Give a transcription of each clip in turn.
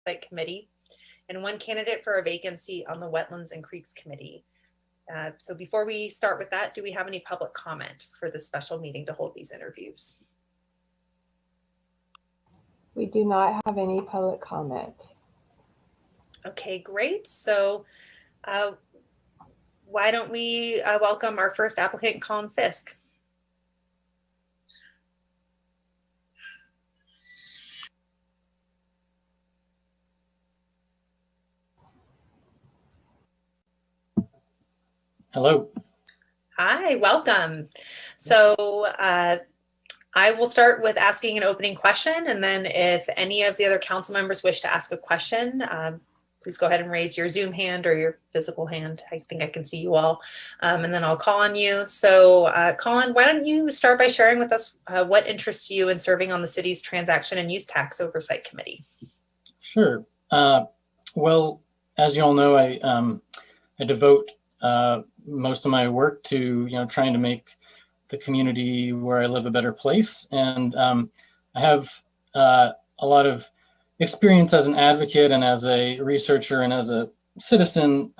Oversight Committee, and one candidate for a vacancy on the Wetlands and Creeks Committee. So before we start with that, do we have any public comment for this special meeting to hold these interviews? We do not have any public comment. Okay, great. So why don't we welcome our first applicant, Colin Fisk. Hello. Hi, welcome. So I will start with asking an opening question, and then if any of the other council members wish to ask a question, please go ahead and raise your Zoom hand or your physical hand. I think I can see you all, and then I'll call on you. So Colin, why don't you start by sharing with us what interests you in serving on the city's Transaction and Use Tax Oversight Committee? Sure. Well, as you all know, I devote most of my work to trying to make the community where I live a better place, and I have a lot of experience as an advocate and as a researcher and as a citizen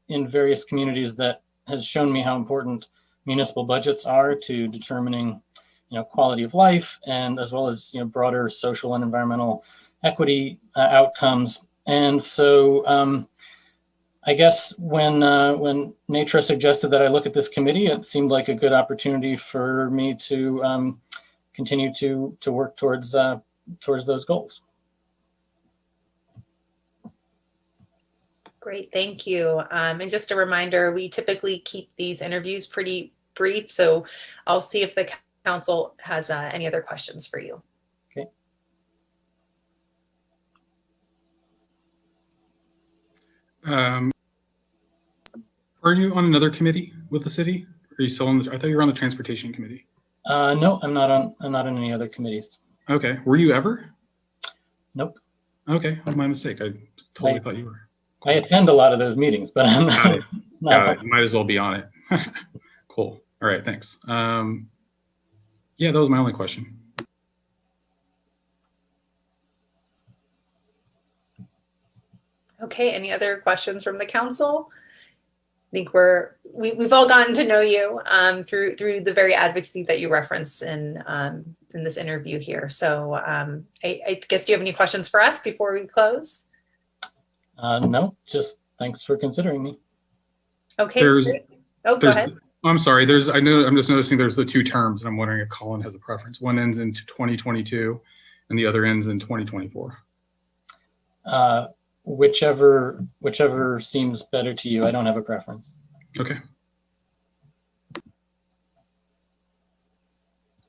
in various communities that has shown me how important municipal budgets are to determining quality of life, and as well as broader social and environmental equity outcomes. And so I guess when Natra suggested that I look at this committee, it seemed like a good opportunity for me to continue to work towards those goals. Great, thank you. And just a reminder, we typically keep these interviews pretty brief, so I'll see if the council has any other questions for you. Okay. Are you on another committee with the city? Are you still on I thought you were on the transportation committee. No, I'm not on any other committees. Okay. Were you ever? Nope. Okay, my mistake. I totally thought you were. Cool. I attend a lot of those meetings, but I'm not. Got it. Got it. Might as well be on it. Cool. All right, thanks. Yeah, that was my only question. Okay, any other questions from the council? I think we've all gotten to know you through the very advocacy that you reference in this interview here. So I guess, do you have any questions for us before we close? No, just thanks for considering me. Okay. Go ahead. I'm sorry. I'm just noticing there's the two terms, and I'm wondering if Colin has a preference. One ends in 2022, and the other ends in 2024. Whichever seems better to you. I don't have a preference. Okay.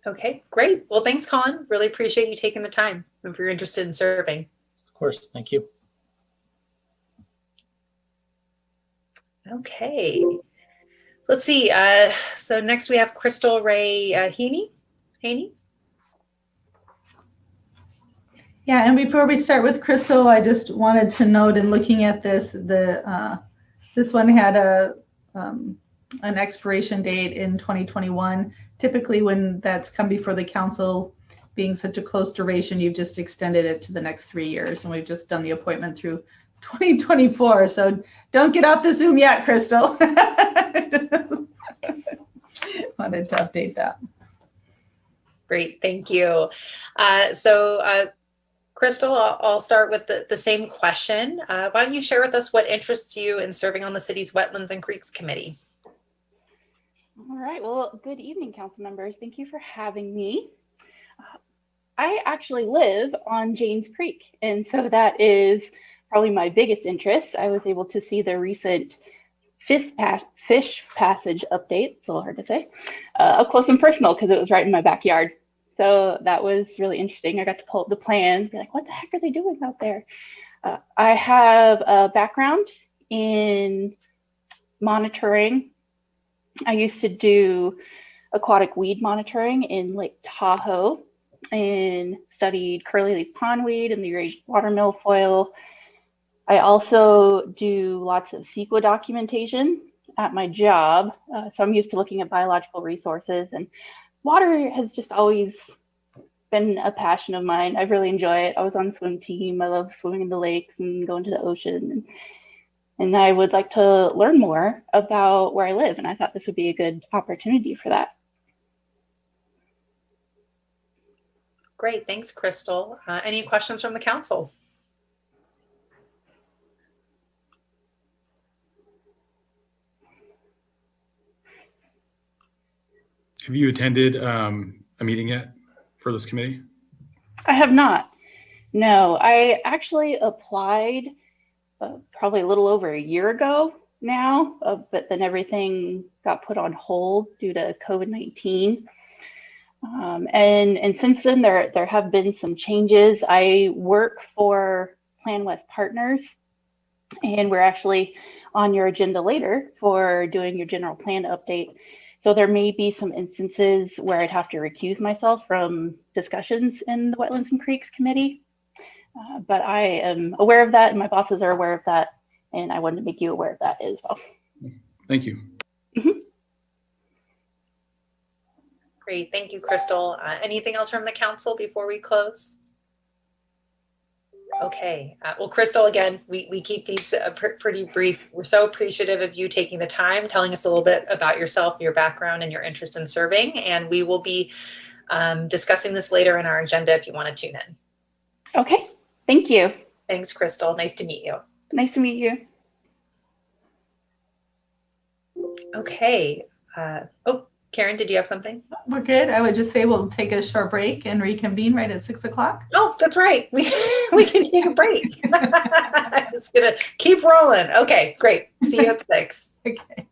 Okay, great. Well, thanks, Colin. Really appreciate you taking the time if you're interested in serving. Of course. Thank you. Okay. Let's see. So next we have Crystal Ray Haney. Yeah, and before we start with Crystal, I just wanted to note in looking at this, this one had an expiration date in 2021. Typically when that's come before the council, being such a close duration, you've just extended it to the next 3 years, and we've just done the appointment through 2024. So don't get off the Zoom yet, Crystal. Wanted to update that. Great, thank you. Crystal, I'll start with the same question. Why don't you share with us what interests you in serving on the city's Wetlands and Creeks Committee? All right, well, good evening, council members. Thank you for having me. I actually live on Janes Creek, and so that is probably my biggest interest. I was able to see the recent fish passage update, it's a little hard to say, up close and personal because it was right in my backyard. So that was really interesting. I got to pull up the plans, be like, what the heck are they doing out there? I have a background in monitoring. I used to do aquatic weed monitoring in Lake Tahoe and studied curly leaf pondweed and the raised water milfoil. I also do lots of CEQA documentation at my job. So I'm used to looking at biological resources, and water has just always been a passion of mine. I really enjoy it. I was on swim team. I love swimming in the lakes and going to the ocean. And I would like to learn more about where I live. And I thought this would be a good opportunity for that. Great, thanks, Crystal. Any questions from the council? Have you attended a meeting yet for this committee? I have not. No, I actually applied probably a little over a year ago now, but then everything got put on hold due to COVID-19. And since then, there have been some changes. I work for Plan West Partners, and we're actually on your agenda later for doing your general plan update. So there may be some instances where I'd have to recuse myself from discussions in the Wetlands and Creeks Committee. But I am aware of that, and my bosses are aware of that, and I wanted to make you aware of that as well. Thank you. Great, thank you, Crystal. Anything else from the council before we close? Okay, well, Crystal, again, we keep these pretty brief. We're so appreciative of you taking the time, telling us a little bit about yourself, your background, and your interest in serving. And we will be discussing this later in our agenda if you want to tune in. Okay, thank you. Thanks, Crystal. Nice to meet you. Nice to meet you. Okay. Oh, Karen, did you have something? We're good. I would just say we'll take a short break and reconvene right at 6 o'clock. Oh, that's right. We can take a break. I'm just gonna keep rolling. Okay, great. See you at 6. Okay.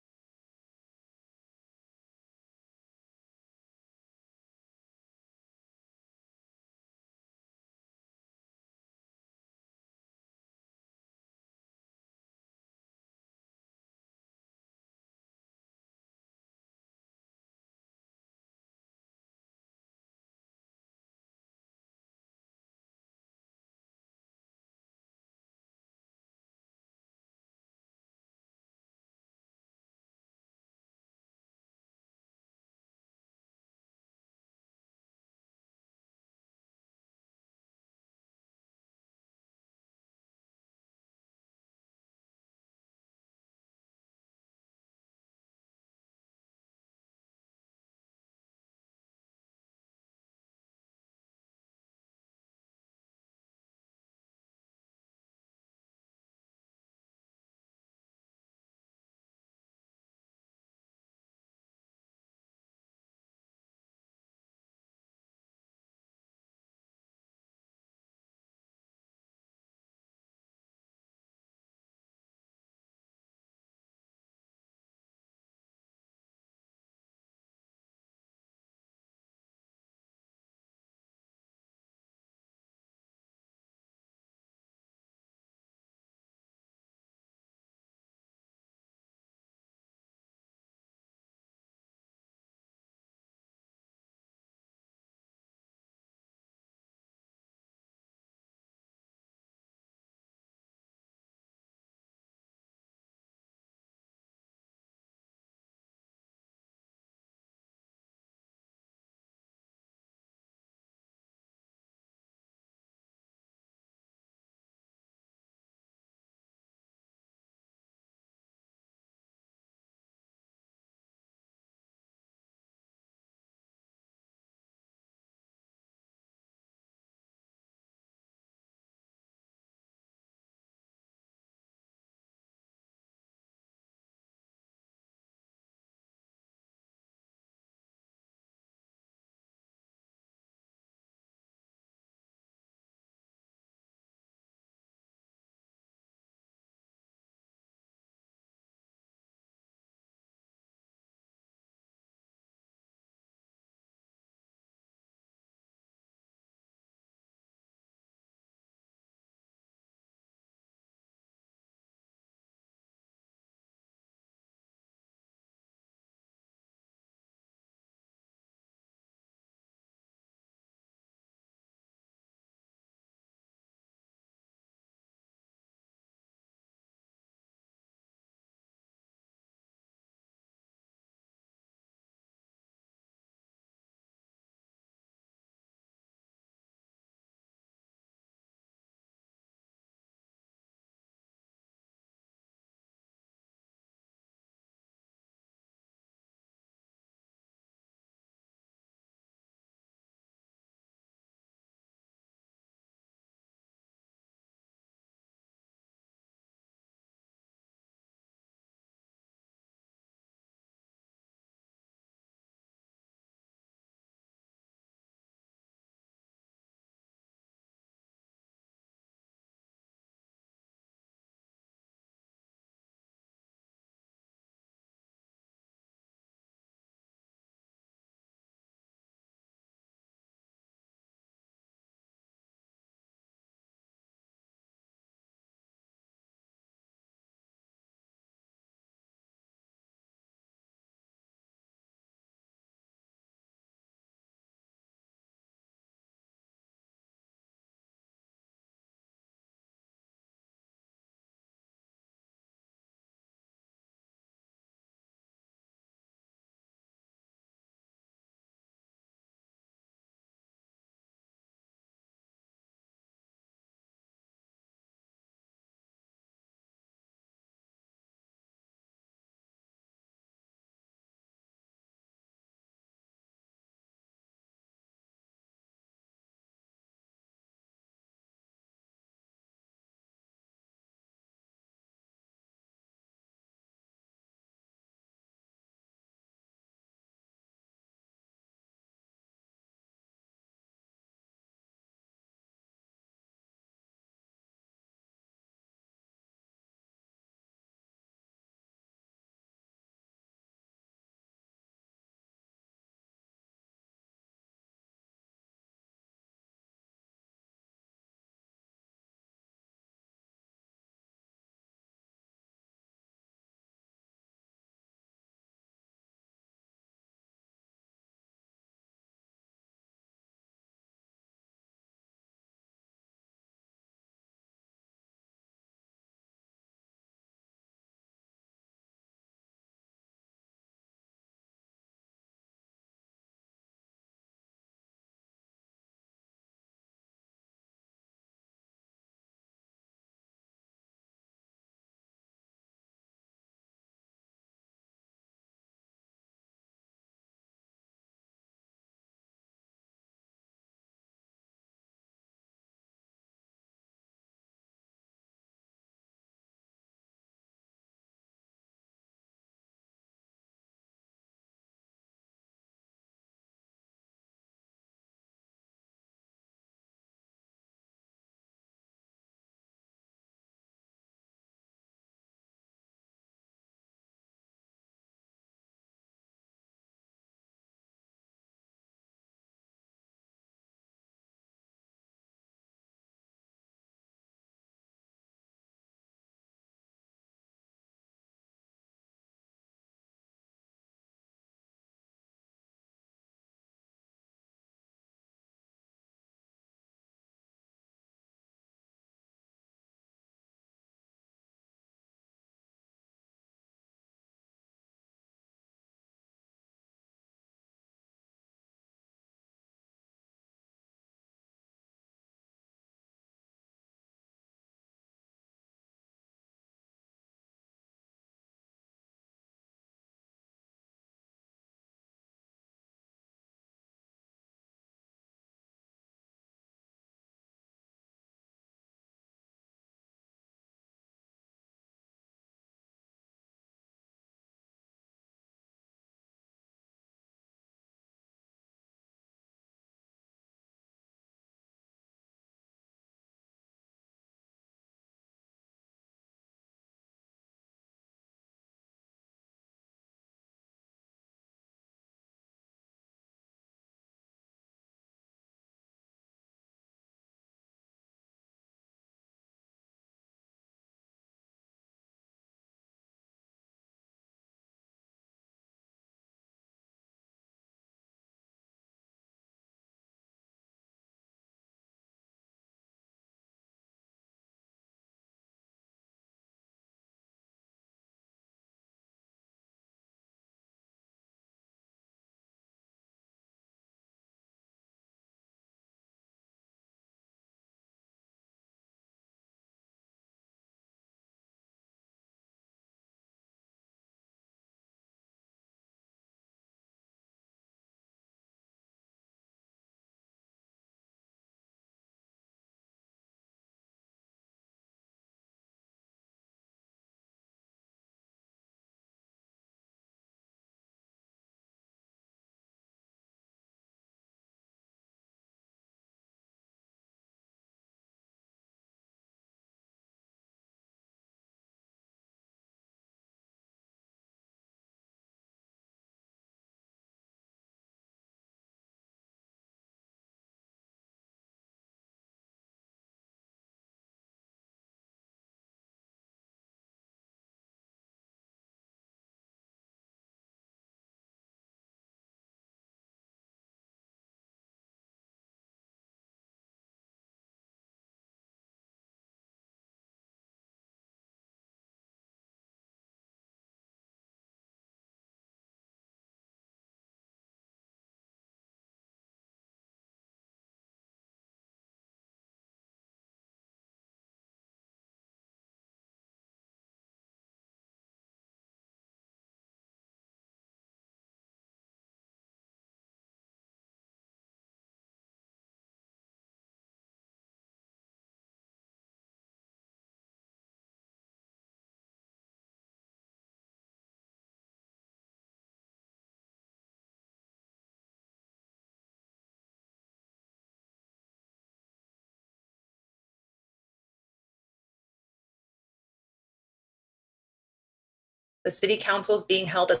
The City Council is being held as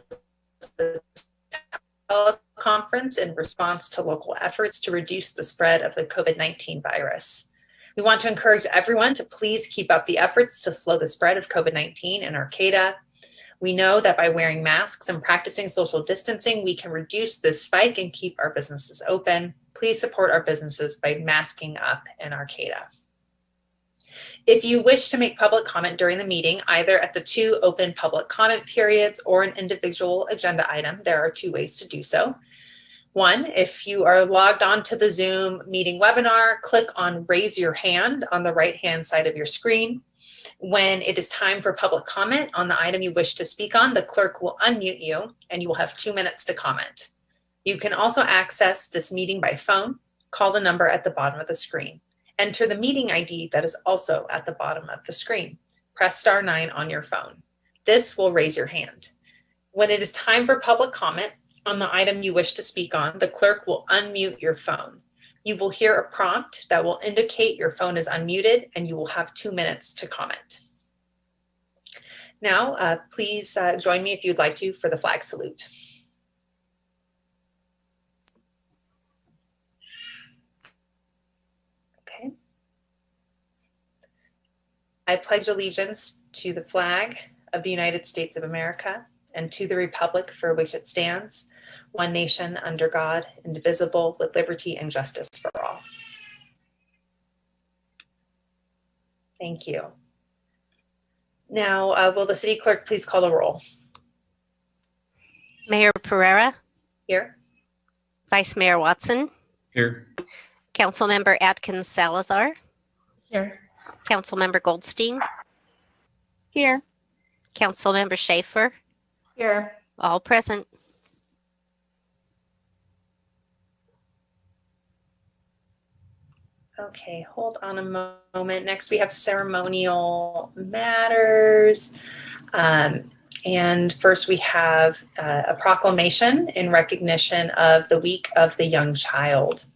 a teleconference in response to local efforts to reduce the spread of the COVID-19 virus. We want to encourage everyone to please keep up the efforts to slow the spread of COVID-19 in Arcata. We know that by wearing masks and practicing social distancing, we can reduce this spike and keep our businesses open. Please support our businesses by masking up in Arcata. If you wish to make public comment during the meeting, either at the 2 open public comment periods or an individual agenda item, there are 2 ways to do so. 1, if you are logged on to the Zoom meeting webinar, click on Raise Your Hand on the right-hand side of your screen. When it is time for public comment on the item you wish to speak on, the clerk will unmute you and you will have 2 minutes to comment. You can also access this meeting by phone. Call the number at the bottom of the screen. Enter the meeting ID that is also at the bottom of the screen. Press *9 on your phone. This will raise your hand. When it is time for public comment on the item you wish to speak on, the clerk will unmute your phone. You will hear a prompt that will indicate your phone is unmuted and you will have 2 minutes to comment. Now, please join me if you'd like to for the flag salute. Okay. I pledge allegiance to the flag of the United States of America and to the republic for which it stands, one nation under God, indivisible, with liberty and justice for all. Thank you. Now, will the city clerk please call the roll? Mayor Pereira, Here. Vice Mayor Watson, Here. Councilmember Atkins Salazar, Here. Councilmember Goldstein, Here. Councilmember Schaefer, Here. all present. Okay, hold on a moment. Next, we have ceremonial matters. And first, we have a proclamation in recognition of the Week of the Young Child.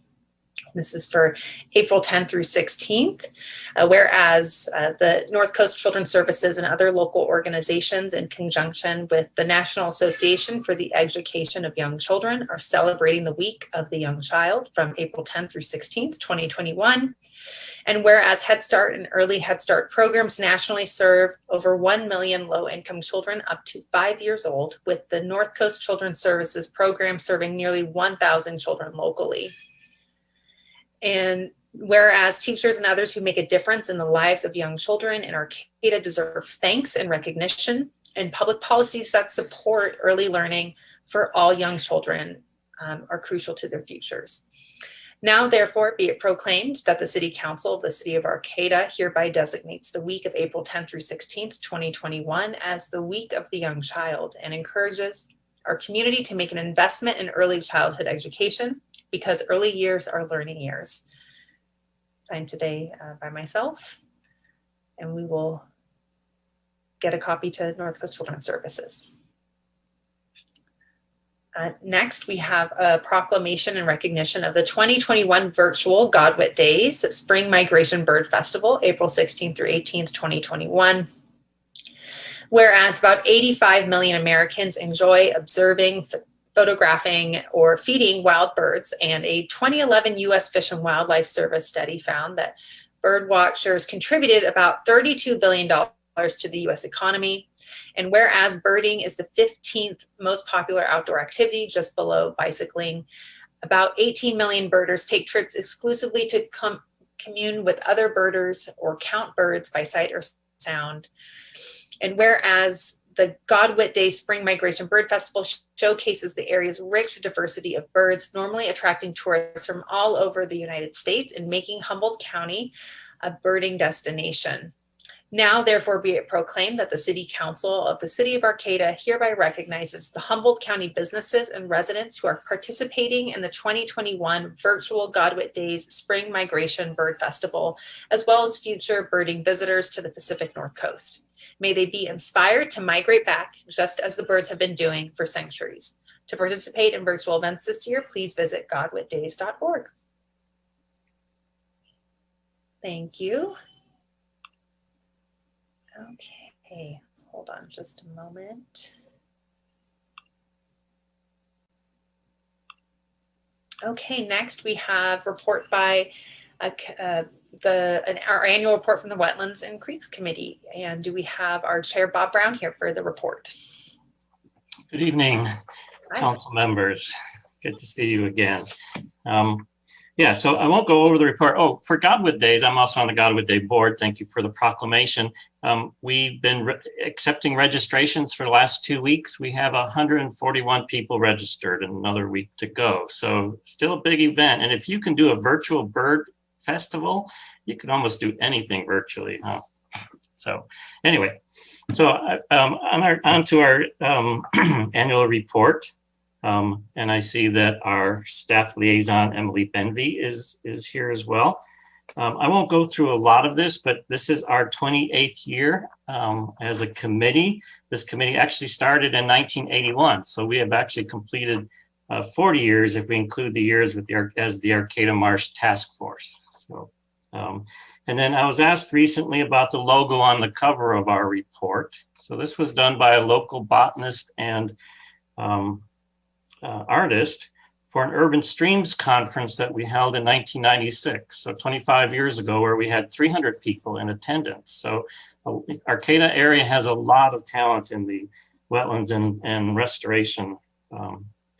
This is for April 10th through 16th, whereas the North Coast Children's Services and other local organizations in conjunction with the National Association for the Education of Young Children are celebrating the Week of the Young Child from April 10th through 16th, 2021. And whereas Head Start and Early Head Start programs nationally serve over 1 million low-income children up to 5 years old, with the North Coast Children's Services program serving nearly 1,000 children locally. And whereas teachers and others who make a difference in the lives of young children in Arcata deserve thanks and recognition, and public policies that support early learning for all young children are crucial to their futures. Now, therefore, be it proclaimed that the City Council of the City of Arcata hereby designates the week of April 10th through 16th, 2021 as the Week of the Young Child, and encourages our community to make an investment in early childhood education, because early years are learning years. Signed today by myself, and we will get a copy to North Coast Children's Services. Next, we have a proclamation in recognition of the 2021 virtual Godwit Days Spring Migration Bird Festival, April 16th through 18th, 2021. Whereas about 85 million Americans enjoy observing, photographing, or feeding wild birds, and a 2011 U.S. Fish and Wildlife Service study found that bird watchers contributed about $32 billion to the U.S. economy. And whereas birding is the 15th most popular outdoor activity, just below bicycling, about 18 million birders take trips exclusively to commune with other birders or count birds by sight or sound. And whereas the Godwit Day Spring Migration Bird Festival showcases the area's rich diversity of birds, normally attracting tourists from all over the United States and making Humboldt County a birding destination. Now, therefore, be it proclaimed that the City Council of the City of Arcata hereby recognizes the Humboldt County businesses and residents who are participating in the 2021 virtual Godwit Days Spring Migration Bird Festival, as well as future birding visitors to the Pacific Northcoast. May they be inspired to migrate back, just as the birds have been doing for centuries. To participate in virtual events this year, please visit godwitdays.org. Thank you. Okay, Hold on just a moment. Okay, next we have report by our annual report from the Wetlands and Creeks Committee. And do we have our Chair Bob Brown here for the report? Good evening, Hi. council members. Good to see you again. Yeah, so I won't go over the report. Oh, for Godwood Days, I'm also on the Godwood Day board. Thank you for the proclamation. We've been accepting registrations for the last 2 weeks. We have 141 people registered and another week to go. So still a big event. And if you can do a virtual bird festival, you can almost do anything virtually. Huh? So anyway, so on to our annual report. And I see that our staff liaison, Emily Benvey, is here as well. I won't go through a lot of this, but this is our 28th year as a committee. This committee actually started in 1981. So we have actually completed 40 years if we include the years with as the Arcata Marsh Task Force. So, and then I was asked recently about the logo on the cover of our report. So this was done by a local botanist and artist for an urban streams conference that we held in 1996, so 25 years ago, where we had 300 people in attendance. So Arcata area has a lot of talent in the wetlands and restoration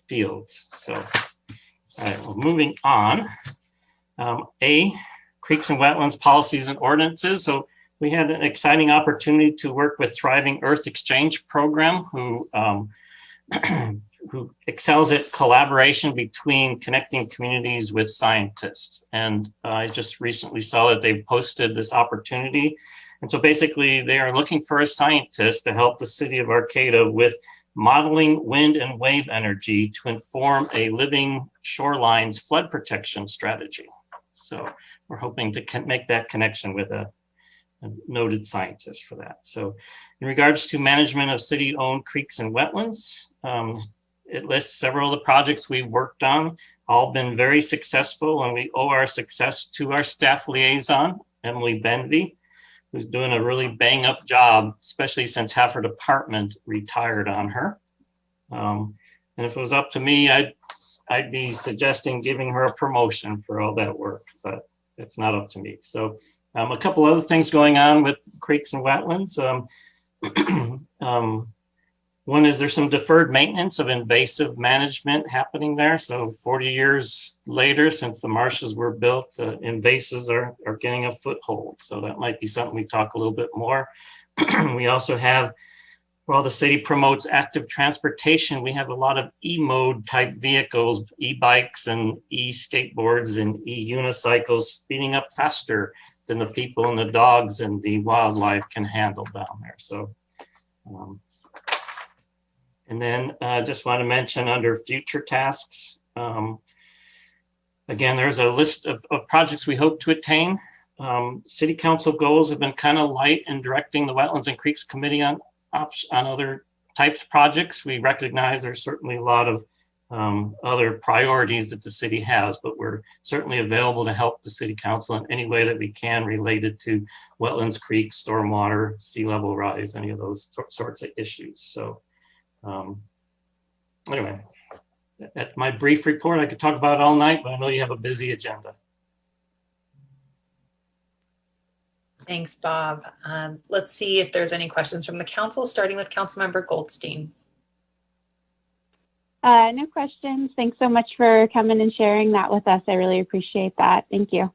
fields. So all right, well, moving on. Creeks and wetlands policies and ordinances. So we had an exciting opportunity to work with Thriving Earth Exchange Program, who excels at collaboration between connecting communities with scientists. And I just recently saw that they've posted this opportunity. And so basically they are looking for a scientist to help the city of Arcata with modeling wind and wave energy to inform a living shorelines flood protection strategy. So we're hoping to make that connection with a noted scientist for that. So in regards to management of city-owned creeks and wetlands, it lists several of the projects we've worked on, all been very successful, and we owe our success to our staff liaison, Emily Benvey, who's doing a really bang-up job, especially since half her department retired on her. And if it was up to me, I'd be suggesting giving her a promotion for all that work, but it's not up to me. So a couple other things going on with creeks and wetlands. One is there's some deferred maintenance of invasive management happening there. So 40 years later, since the marshes were built, the invasives are getting a foothold. So that might be something we talk a little bit more. We also have, while the city promotes active transportation, we have a lot of e-mode type vehicles, e-bikes and e-skateboards and e-unicycles speeding up faster than the people and the dogs and the wildlife can handle down there. So, and then I just want to mention under future tasks, again, there's a list of projects we hope to attain. City council goals have been kind of light in directing the Wetlands and Creeks Committee on other types of projects. We recognize there's certainly a lot of other priorities that the city has, but we're certainly available to help the city council in any way that we can related to wetlands, creeks, stormwater, sea level rise, any of those sorts of issues. So anyway, that's my brief report. I could talk about it all night, but I know you have a busy agenda. Thanks, Bob. Let's see if there's any questions from the council, starting with Councilmember Goldstein. No questions. Thanks so much for coming and sharing that with us. I really appreciate that. Thank you.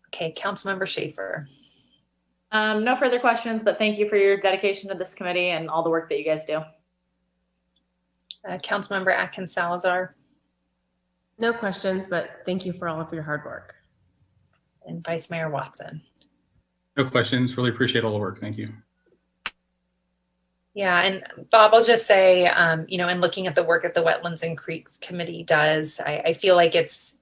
Okay, Councilmember Schaefer. No further questions, but thank you for your dedication to this committee and all the work that you guys do. Councilmember Atkins Salazar. No questions, but thank you for all of your hard work. And Vice Mayor Watson. No questions. Really appreciate all the work. Thank you. Yeah, and Bob, I'll just say, in looking at the work that the Wetlands and Creeks Committee does, I feel like it's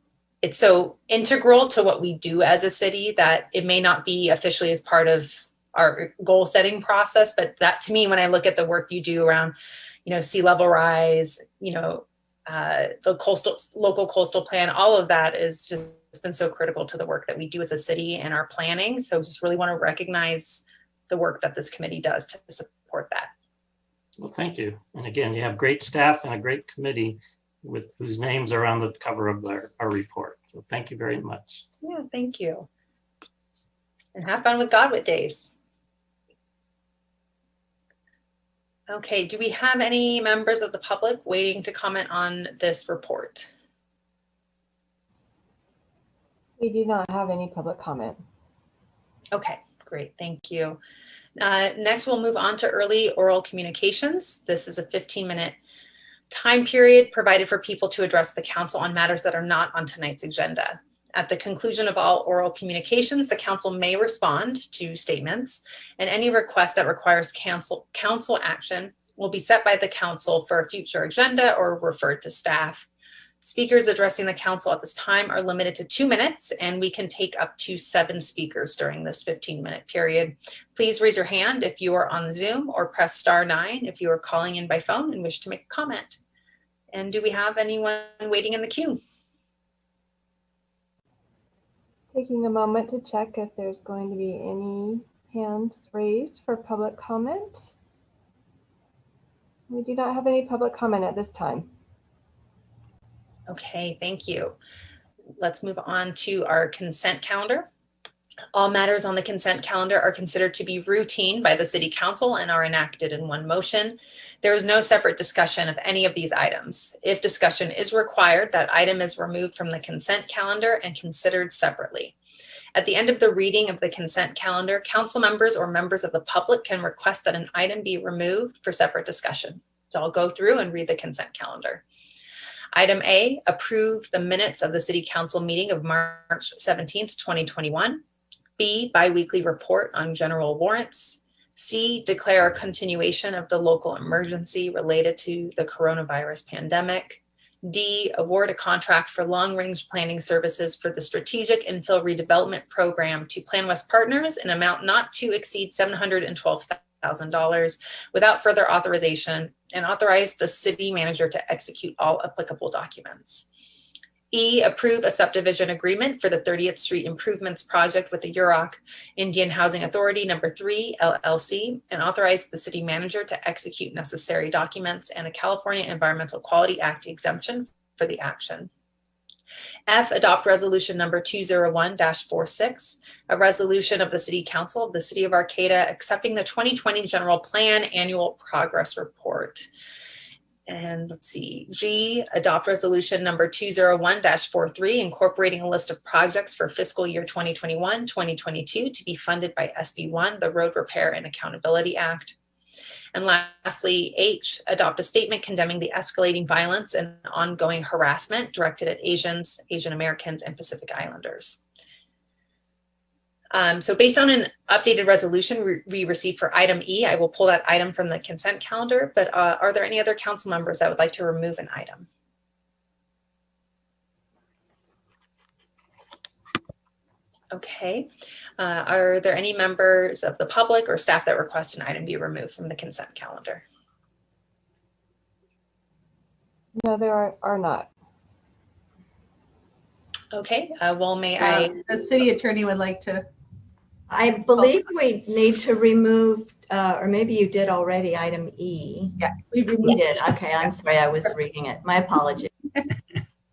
so integral to what we do as a city that it may not be officially as part of our goal setting process, but that to me, when I look at the work you do around, sea level rise, the local coastal plan, all of that is just been so critical to the work that we do as a city and our planning. So just really want to recognize the work that this committee does to support that. Well, thank you. And again, you have great staff and a great committee with whose names are on the cover of our report. So thank you very much. Yeah, thank you. And have fun with Godwit Days. Okay, do we have any members of the public waiting to comment on this report? We do not have any public comment. Okay, great, thank you. Next, we'll move on to early oral communications. This is a 15-minute time period provided for people to address the council on matters that are not on tonight's agenda. At the conclusion of all oral communications, the council may respond to statements, and any request that requires council action will be set by the council for a future agenda or referred to staff. Speakers addressing the council at this time are limited to 2 minutes, and we can take up to 7 speakers during this 15-minute period. Please raise your hand if you are on Zoom, or press *9 if you are calling in by phone and wish to make a comment. And do we have anyone waiting in the queue? Taking a moment to check if there's going to be any hands raised for public comment. We do not have any public comment at this time. Okay, thank you. Let's move on to our consent calendar. All matters on the consent calendar are considered to be routine by the City Council and are enacted in one motion. There is no separate discussion of any of these items. If discussion is required, that item is removed from the consent calendar and considered separately. At the end of the reading of the consent calendar, council members or members of the public can request that an item be removed for separate discussion. So I'll go through and read the consent calendar. Item A, approve the minutes of the City Council meeting of March 17th, 2021. B, biweekly report on general warrants. C, declare a continuation of the local emergency related to the coronavirus pandemic. D, award a contract for long-range planning services for the Strategic Infill Redevelopment Program to Plan West Partners in amount not to exceed $712,000 without further authorization, and authorize the city manager to execute all applicable documents. E, approve a subdivision agreement for the 30th Street Improvements Project with the Yurok Indian Housing Authority No. 3 LLC, and authorize the city manager to execute necessary documents and a California Environmental Quality Act exemption for the action. F, adopt resolution number 201-46, a resolution of the City Council of the City of Arcata accepting the 2020 General Plan Annual Progress Report. And let's see, G, adopt resolution number 201-43, incorporating a list of projects for fiscal year 2021-2022 to be funded by SB1, the Road Repair and Accountability Act. And lastly, H, adopt a statement condemning the escalating violence and ongoing harassment directed at Asians, Asian Americans, and Pacific Islanders. So based on an updated resolution we received for item E, I will pull that item from the consent calendar, but are there any other council members that would like to remove an item? Okay, are there any members of the public or staff that request an item be removed from the consent calendar? No, there are not. Okay, well, may I? The city attorney would like to. I believe we need to remove, or maybe you did already, item E. Yes, we did. Okay, I'm sorry, I was reading it. My apologies.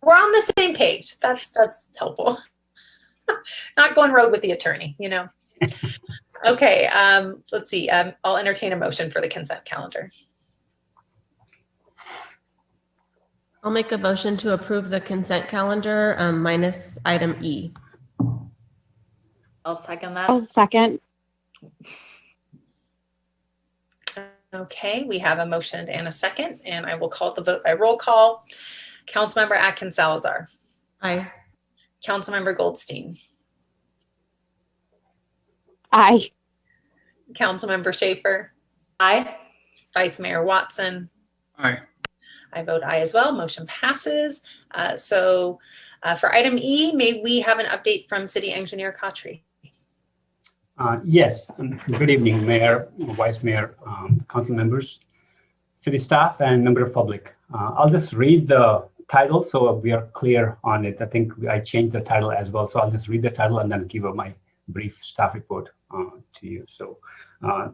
We're on the same page. That's helpful. Not going rogue with the attorney, you know. Okay, let's see. I'll entertain a motion for the consent calendar. I'll make a motion to approve the consent calendar minus item E. I'll second that. Oh, second. Okay, we have a motion and a second, and I will call the vote by roll call. Councilmember Atkins Salazar. Aye. Councilmember Goldstein. Aye. Councilmember Schaefer. Aye. Vice Mayor Watson. Aye. I vote aye as well. Motion passes. So for item E, may we have an update from City Engineer Khatri? Yes, good evening, Mayor, Vice Mayor, council members. city staff and member of public. I'll just read the title so we are clear on it. I think I changed the title as well. So I'll just read the title and then give my brief staff report to you. So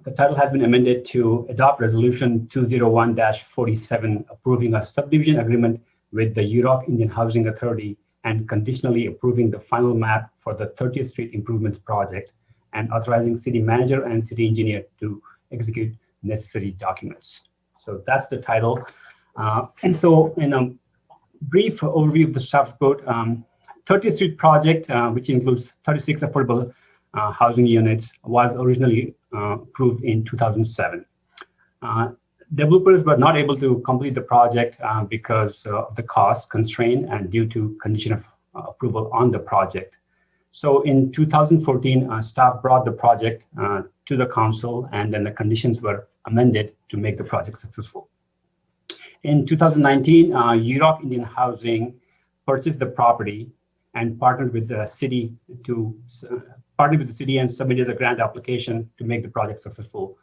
the title has been amended to adopt resolution 201-47 approving a subdivision agreement with the Yurok Indian Housing Authority and conditionally approving the final map for the 30th Street Improvements Project and authorizing city manager and city engineer to execute necessary documents. So that's the title. And so in a brief overview of the staff report, 30th Street project, which includes 36 affordable housing units, was originally approved in 2007. Developers were not able to complete the project because of the cost constraint and due to condition of approval on the project. So in 2014, staff brought the project to the council, and then the conditions were amended to make the project successful. In 2019, Yurok Indian Housing purchased the property and partnered with the city and submitted a grant application to make the project successful.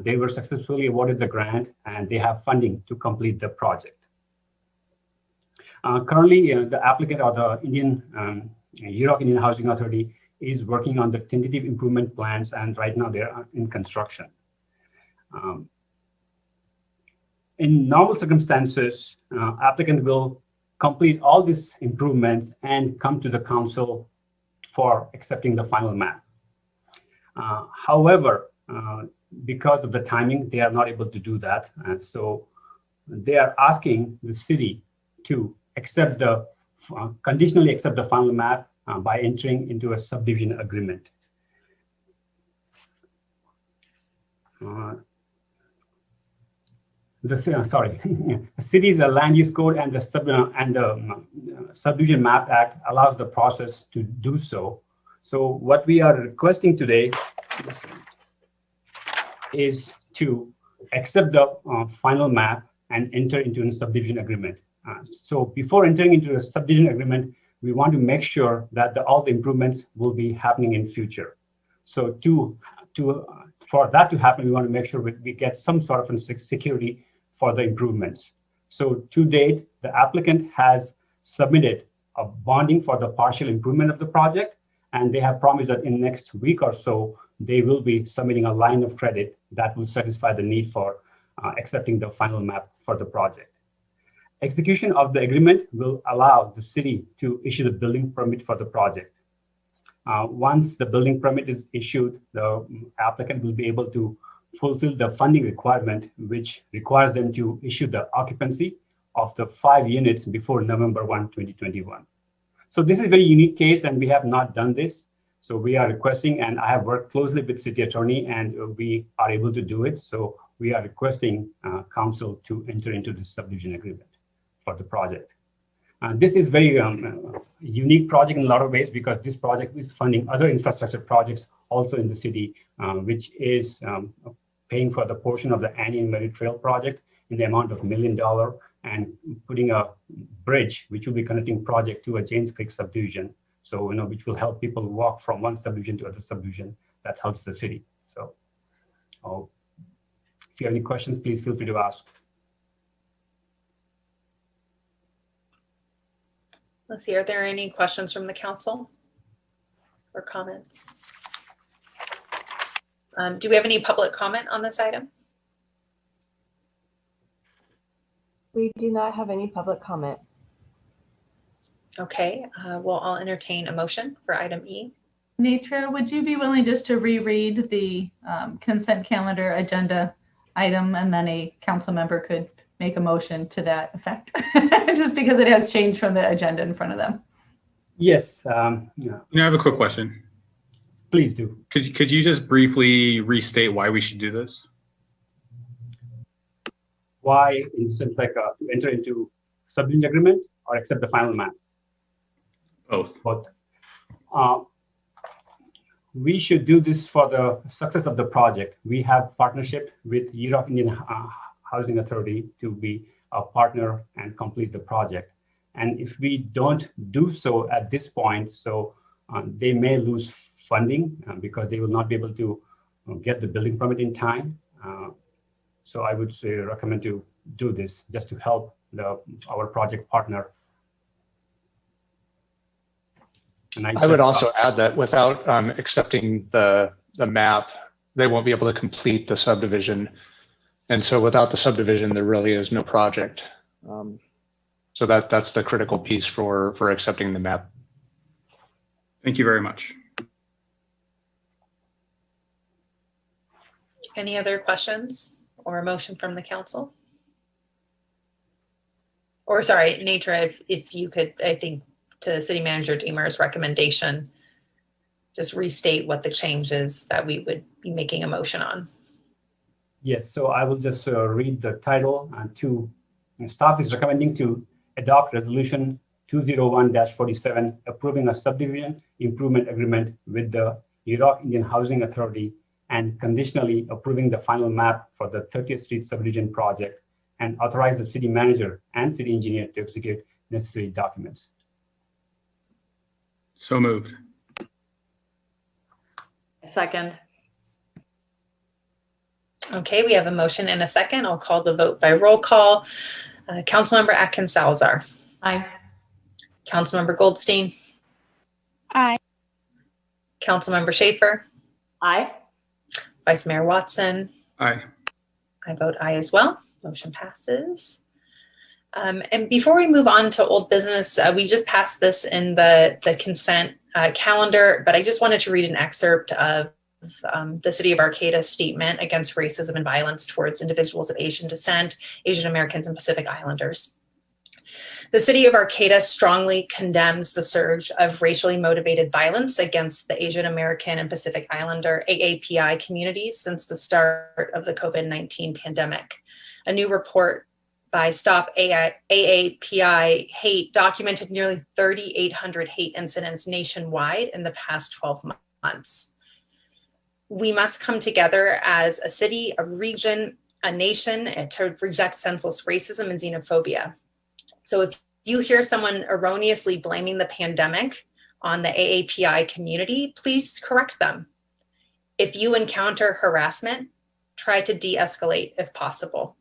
They were successfully awarded the grant and they have funding to complete the project. Currently, the applicant or the Yurok Indian Housing Authority is working on the tentative improvement plans, and right now they're in construction. In normal circumstances, applicant will complete all these improvements and come to the council for accepting the final map. However, because of the timing, they are not able to do that. And so they are asking the city to accept the conditionally accept the final map by entering into a subdivision agreement. The city's land use code and the Subdivision Map Act allows the process to do so. So what we are requesting today is to accept the final map and enter into a subdivision agreement. So before entering into a subdivision agreement, we want to make sure that all the improvements will be happening in future. So for that to happen, we want to make sure we get some sort of security for the improvements. So to date, the applicant has submitted a bonding for the partial improvement of the project, and they have promised that in next week or so, they will be submitting a line of credit that will satisfy the need for accepting the final map for the project. Execution of the agreement will allow the city to issue the building permit for the project. Once the building permit is issued, the applicant will be able to fulfill the funding requirement, which requires them to issue the occupancy of the 5 units before November 1, 2021. So this is a very unique case, and we have not done this. So we are requesting, and I have worked closely with city attorney, and we are able to do it. So we are requesting council to enter into this subdivision agreement for the project. This is very unique project in a lot of ways, because this project is funding other infrastructure projects also in the city, which is paying for the portion of the Annie and Mary Trail project in the amount of $1 million, and putting a bridge, which will be connecting project to a James Creek subdivision. So, which will help people walk from one subdivision to other subdivision. That helps the city. So, if you have any questions, please feel free to ask. Let's see, are there any questions from the council or comments? Do we have any public comment on this item? We do not have any public comment. Okay, well, I'll entertain a motion for item E. Natra, would you be willing just to reread the consent calendar agenda item, and then a council member could make a motion to that effect, just because it has changed from the agenda in front of them? Yes. I have a quick question. Please do. Could you just briefly restate why we should do this? Why, in the sense like to enter into subdivision agreement or accept the final map? Both. Both. We should do this for the success of the project. We have partnership with Yurok Indian Housing Authority to be a partner and complete the project. And if we don't do so at this point, so they may lose funding because they will not be able to get the building permit in time. So I would say recommend to do this just to help our project partner. And I would also add that without accepting the map, they won't be able to complete the subdivision. And so without the subdivision, there really is no project. So that's the critical piece for accepting the map. Thank you very much. Any other questions or a motion from the council? Or sorry, Natra, if you could, I think to City Manager Deemer's recommendation, just restate what the change is that we would be making a motion on. Yes, so I will just read the title. Staff is recommending to adopt resolution 201-47 approving a subdivision improvement agreement with the Iraq Indian Housing Authority and conditionally approving the final map for the 30th Street subdivision project and authorize the city manager and city engineer to execute necessary documents. So moved. Second. Okay, we have a motion and a second. I'll call the vote by roll call. Councilmember Atkins Salazar. Aye. Councilmember Goldstein. Aye. Councilmember Schaefer. Aye. Vice Mayor Watson. Aye. I vote aye as well. Motion passes. And before we move on to old business, we just passed this in the consent calendar, but I just wanted to read an excerpt of the City of Arcata statement against racism and violence towards individuals of Asian descent, Asian Americans, and Pacific Islanders. The City of Arcata strongly condemns the surge of racially motivated violence against the Asian American and Pacific Islander AAPI communities since the start of the COVID-19 pandemic. A new report by Stop AAPI Hate documented nearly 3,800 hate incidents nationwide in the past 12 months. We must come together as a city, a region, a nation to reject senseless racism and xenophobia. So if you hear someone erroneously blaming the pandemic on the AAPI community, please correct them. If you encounter harassment, try to de-escalate if possible.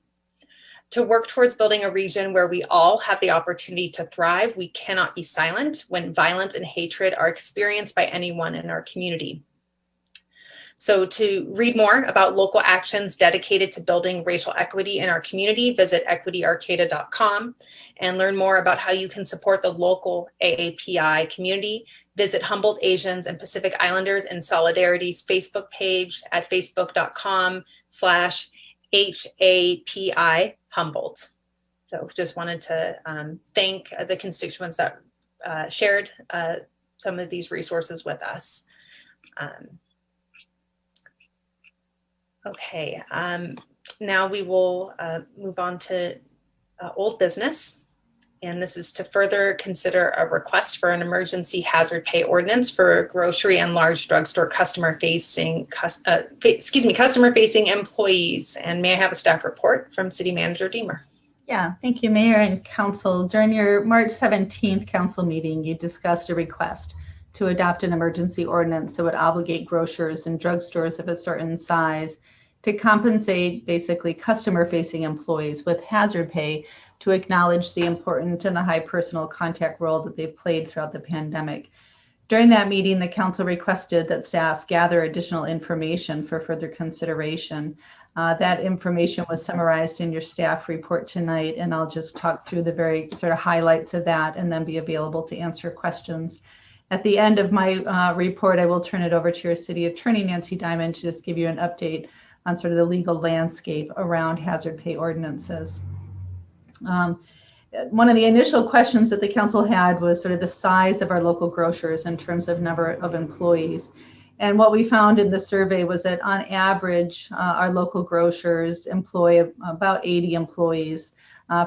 To work towards building a region where we all have the opportunity to thrive, we cannot be silent when violence and hatred are experienced by anyone in our community. So to read more about local actions dedicated to building racial equity in our community, visit equityarcata.com and learn more about how you can support the local AAPI community. Visit Humboldt Asians and Pacific Islanders in Solidarity's Facebook page at facebook.com/HAPI Humboldt. So just wanted to thank the constituents that shared some of these resources with us. Okay, now we will move on to old business. And this is to further consider a request for an emergency hazard pay ordinance for grocery and large drugstore customer-facing employees. And may I have a staff report from City Manager Deemer? Yeah, thank you, Mayor and Council. During your March 17th council meeting, you discussed a request to adopt an emergency ordinance that would obligate grocers and drugstores of a certain size to compensate basically customer-facing employees with hazard pay to acknowledge the important and the high personal contact role that they've played throughout the pandemic. During that meeting, the council requested that staff gather additional information for further consideration. That information was summarized in your staff report tonight, and I'll just talk through the very sort of highlights of that and then be available to answer questions. At the end of my report, I will turn it over to your city attorney, Nancy Diamond, to just give you an update on sort of the legal landscape around hazard pay ordinances. One of the initial questions that the council had was sort of the size of our local grocers in terms of number of employees. And what we found in the survey was that on average, our local grocers employ about 80 employees.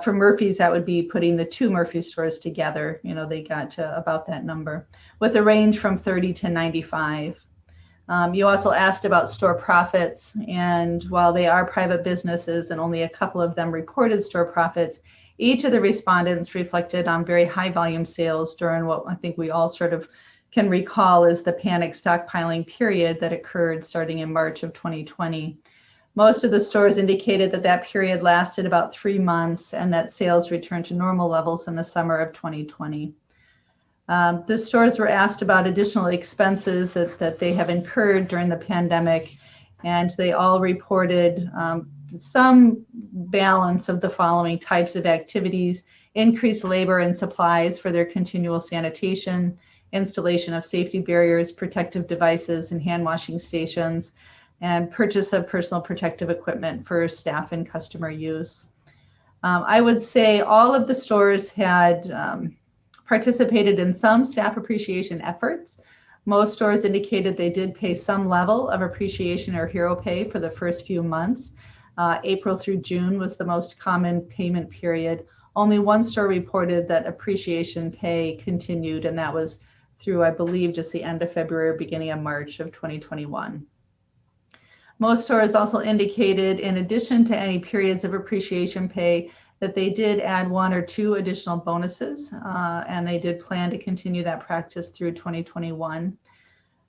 For Murphy's, that would be putting the two Murphy stores together. You know, they got to about that number with a range from 30 to 95. You also asked about store profits, and while they are private businesses and only a couple of them reported store profits, each of the respondents reflected on very high volume sales during what I think we all sort of can recall as the panic stockpiling period that occurred starting in March of 2020. Most of the stores indicated that that period lasted about 3 months and that sales returned to normal levels in the summer of 2020. The stores were asked about additional expenses that they have incurred during the pandemic, and they all reported some balance of the following types of activities: increased labor and supplies for their continual sanitation, installation of safety barriers, protective devices, and hand washing stations, and purchase of personal protective equipment for staff and customer use. I would say all of the stores had participated in some staff appreciation efforts. Most stores indicated they did pay some level of appreciation or hero pay for the first few months. April through June was the most common payment period. Only one store reported that appreciation pay continued, and that was through, I believe, just the end of February, beginning of March of 2021. Most stores also indicated, in addition to any periods of appreciation pay, that they did add 1 or 2 additional bonuses, and they did plan to continue that practice through 2021.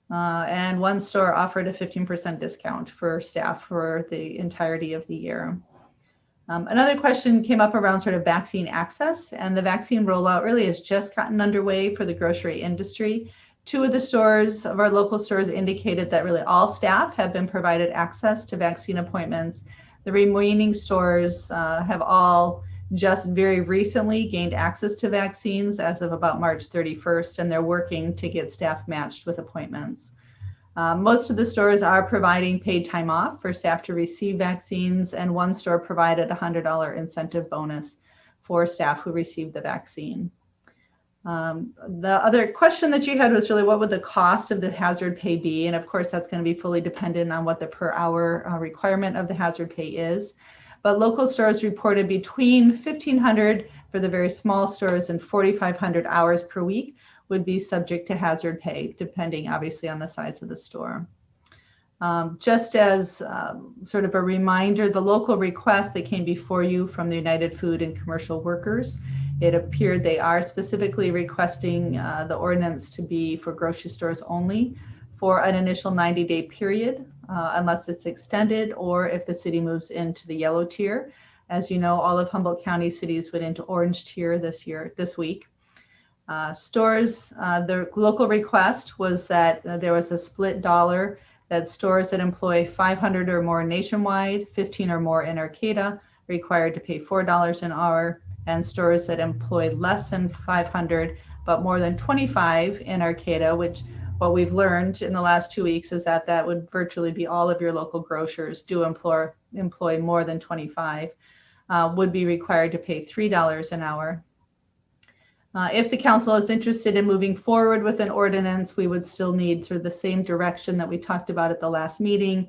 And one store offered a 15% discount for staff for the entirety of the year. Another question came up around sort of vaccine access, and the vaccine rollout really has just gotten underway for the grocery industry. 2 of the stores, of our local stores, indicated that really all staff have been provided access to vaccine appointments. The remaining stores have all just very recently gained access to vaccines as of about March 31st, and they're working to get staff matched with appointments. Most of the stores are providing paid time off for staff to receive vaccines, and one store provided a $100 incentive bonus for staff who received the vaccine. The other question that you had was really what would the cost of the hazard pay be? And of course, that's going to be fully dependent on what the per hour requirement of the hazard pay is. But local stores reported between $1,500 for the very small stores and $4,500 hours per week would be subject to hazard pay, depending obviously on the size of the store. Just as sort of a reminder, the local request that came before you from the United Food and Commercial Workers, it appeared they are specifically requesting the ordinance to be for grocery stores only for an initial 90-day period, unless it's extended or if the city moves into the yellow tier. As you know, all of Humboldt County cities went into orange tier this week. Stores, the local request was that there was a split dollar that stores that employ 500 or more nationwide, 15 or more in Arcata, required to pay $4 an hour, and stores that employ less than 500 but more than 25 in Arcata, which what we've learned in the last 2 weeks is that that would virtually be all of your local grocers do employ more than 25, would be required to pay $3 an hour. If the council is interested in moving forward with an ordinance, we would still need sort of the same direction that we talked about at the last meeting,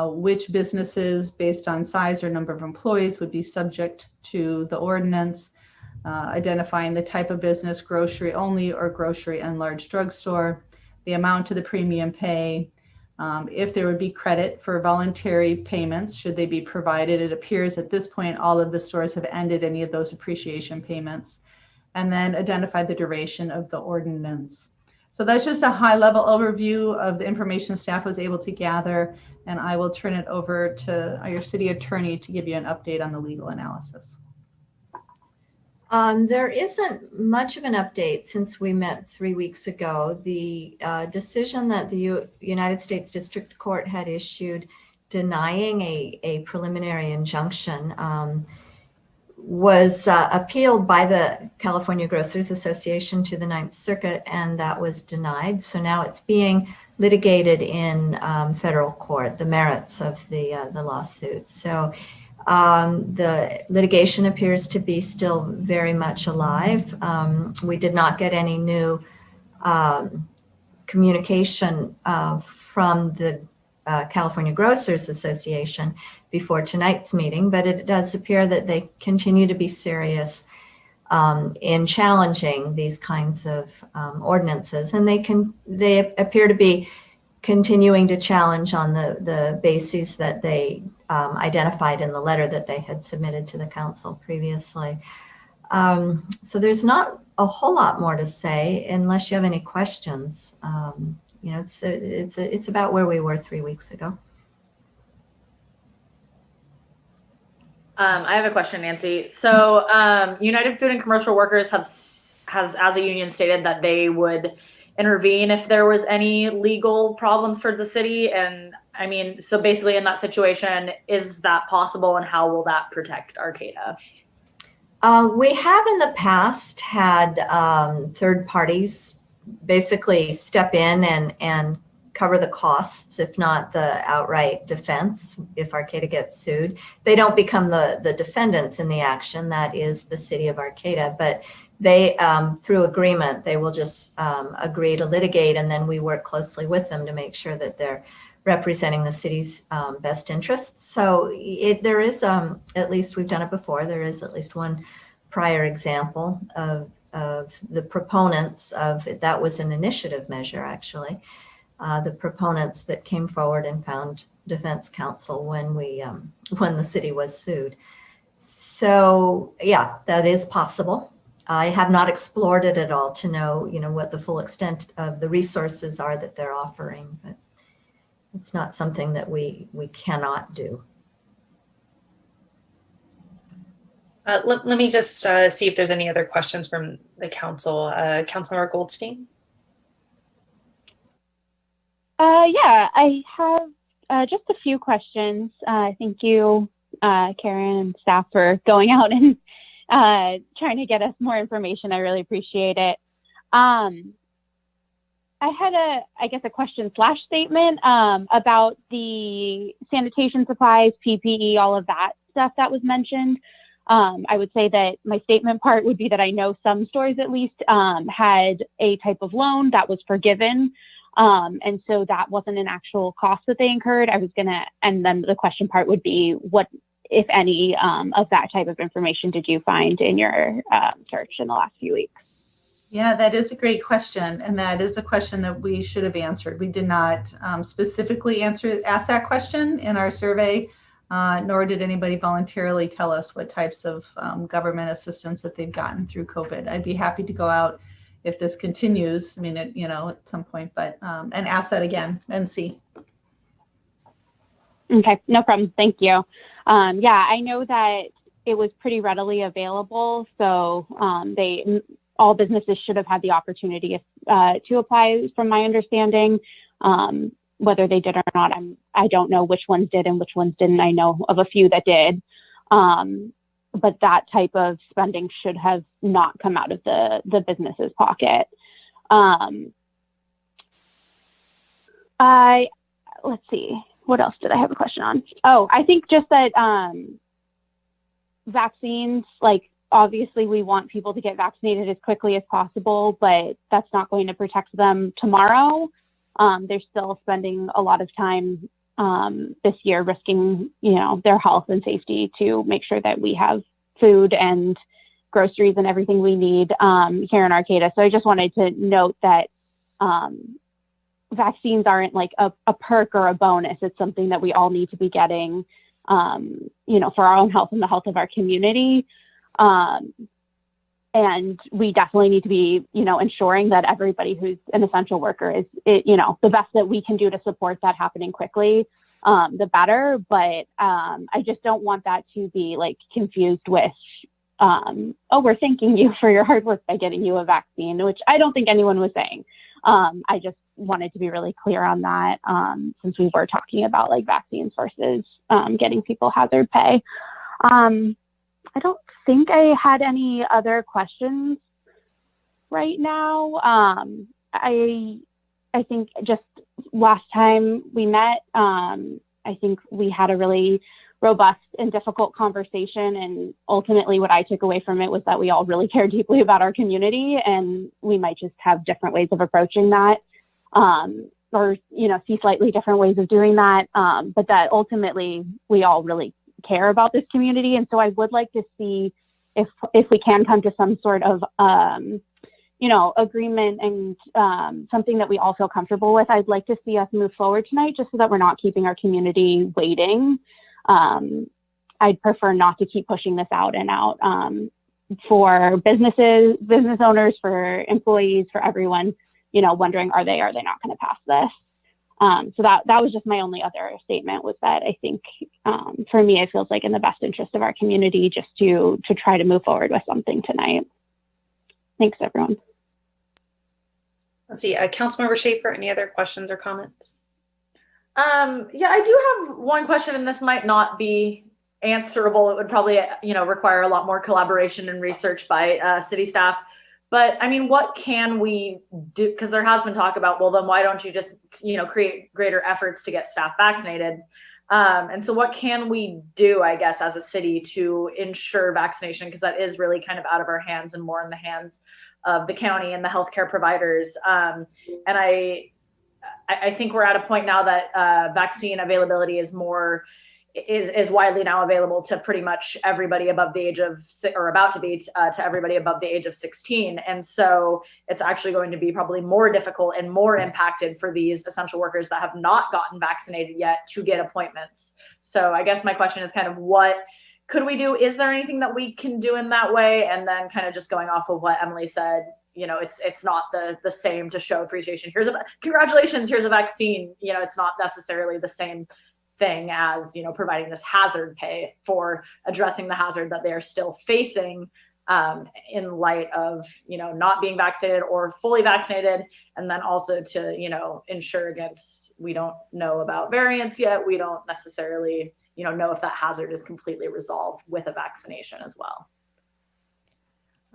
which businesses based on size or number of employees would be subject to the ordinance, identifying the type of business, grocery only or grocery and large drugstore, the amount of the premium pay, if there would be credit for voluntary payments, should they be provided. It appears at this point all of the stores have ended any of those appreciation payments, and then identify the duration of the ordinance. So that's just a high-level overview of the information staff was able to gather, and I will turn it over to your city attorney to give you an update on the legal analysis. There isn't much of an update since we met 3 weeks ago. The decision that the United States District Court had issued denying a preliminary injunction was appealed by the California Grocers Association to the Ninth Circuit, and that was denied. So now it's being litigated in federal court, the merits of the lawsuit. So the litigation appears to be still very much alive. We did not get any new communication from the California Grocers Association before tonight's meeting, but it does appear that they continue to be serious in challenging these kinds of ordinances, and they appear to be continuing to challenge on the bases that they identified in the letter that they had submitted to the council previously. So there's not a whole lot more to say unless you have any questions. You know, it's about where we were 3 weeks ago. I have a question, Nancy. So United Food and Commercial Workers has, as a union, stated that they would intervene if there was any legal problems for the city. And I mean, so basically in that situation, is that possible, and how will that protect Arcata? We have in the past had third parties basically step in and cover the costs, if not the outright defense, if Arcata gets sued. They don't become the defendants in the action, that is the city of Arcata, but they, through agreement, they will just agree to litigate, and then we work closely with them to make sure that they're representing the city's best interests. So there is, at least we've done it before, there is at least one prior example of the proponents of, that was an initiative measure actually, the proponents that came forward and found defense counsel when the city was sued. So yeah, that is possible. I have not explored it at all to know, what the full extent of the resources are that they're offering, but it's not something that we cannot do. Let me just see if there's any other questions from the council. Councilmember Goldstein? Yeah, I have just a few questions. Thank you, Karen and staff, for going out and trying to get us more information. I really appreciate it. I had a question / statement about the sanitation supplies, PPE, all of that stuff that was mentioned. I would say that my statement part would be that I know some stores at least had a type of loan that was forgiven. And so that wasn't an actual cost that they incurred. And then the question part would be, what, if any, of that type of information did you find in your search in the last few weeks? Yeah, that is a great question. And that is a question that we should have answered. We did not specifically ask that question in our survey, nor did anybody voluntarily tell us what types of government assistance that they've gotten through COVID. I'd be happy to go out if this continues, at some point, but, and ask that again and see. Okay, no problem. Thank you. Yeah, I know that it was pretty readily available. So all businesses should have had the opportunity to apply, from my understanding. Whether they did or not, I don't know which ones did and which ones didn't. I know of a few that did. But that type of spending should have not come out of the business's pocket. Let's see, what else did I have a question on? Oh, I think just that vaccines, obviously we want people to get vaccinated as quickly as possible, but that's not going to protect them tomorrow. They're still spending a lot of time this year risking, their health and safety to make sure that we have food and groceries and everything we need here in Arcata. So I just wanted to note that vaccines aren't like a perk or a bonus. It's something that we all need to be getting, for our own health and the health of our community. And we definitely need to be, ensuring that everybody who's an essential worker is, the best that we can do to support that happening quickly, the better. But I just don't want that to be confused with, we're thanking you for your hard work by getting you a vaccine, which I don't think anyone was saying. I just wanted to be really clear on that, since we were talking about vaccines versus getting people hazard pay. I don't think I had any other questions right now. I think just last time we met, I think we had a really robust and difficult conversation. And ultimately what I took away from it was that we all really care deeply about our community, and we might just have different ways of approaching that, or, see slightly different ways of doing that. But that ultimately we all really care about this community. And so I would like to see if we can come to some sort of, agreement and something that we all feel comfortable with. I'd like to see us move forward tonight, just so that we're not keeping our community waiting. I'd prefer not to keep pushing this out and out, for business owners, for employees, for everyone, wondering, are they not going to pass this? So that was just my only other statement, was that I think for me, it feels like in the best interest of our community just to try to move forward with something tonight. Thanks, everyone. Let's see, Councilmember Schaefer, any other questions or comments? Yeah, I do have one question, and this might not be answerable. It would probably, require a lot more collaboration and research by city staff. But I mean, what can we do? Because there has been talk about, well, then why don't you just, create greater efforts to get staff vaccinated? And so what can we do, I guess, as a city to ensure vaccination? Because that is really kind of out of our hands and more in the hands of the county and the healthcare providers. And I think we're at a point now that vaccine availability is widely now available to pretty much everybody above the age of, or about to be to everybody above the age of 16. And so it's actually going to be probably more difficult and more impacted for these essential workers that have not gotten vaccinated yet to get appointments. So I guess my question is kind of, what could we do? Is there anything that we can do in that way? And then kind of just going off of what Emily said, it's not the same to show appreciation. Congratulations, here's a vaccine. It's not necessarily the same thing as, providing this hazard pay for addressing the hazard that they are still facing in light of, not being vaccinated or fully vaccinated. And then also to, ensure against, we don't know about variants yet. We don't necessarily, know if that hazard is completely resolved with a vaccination as well.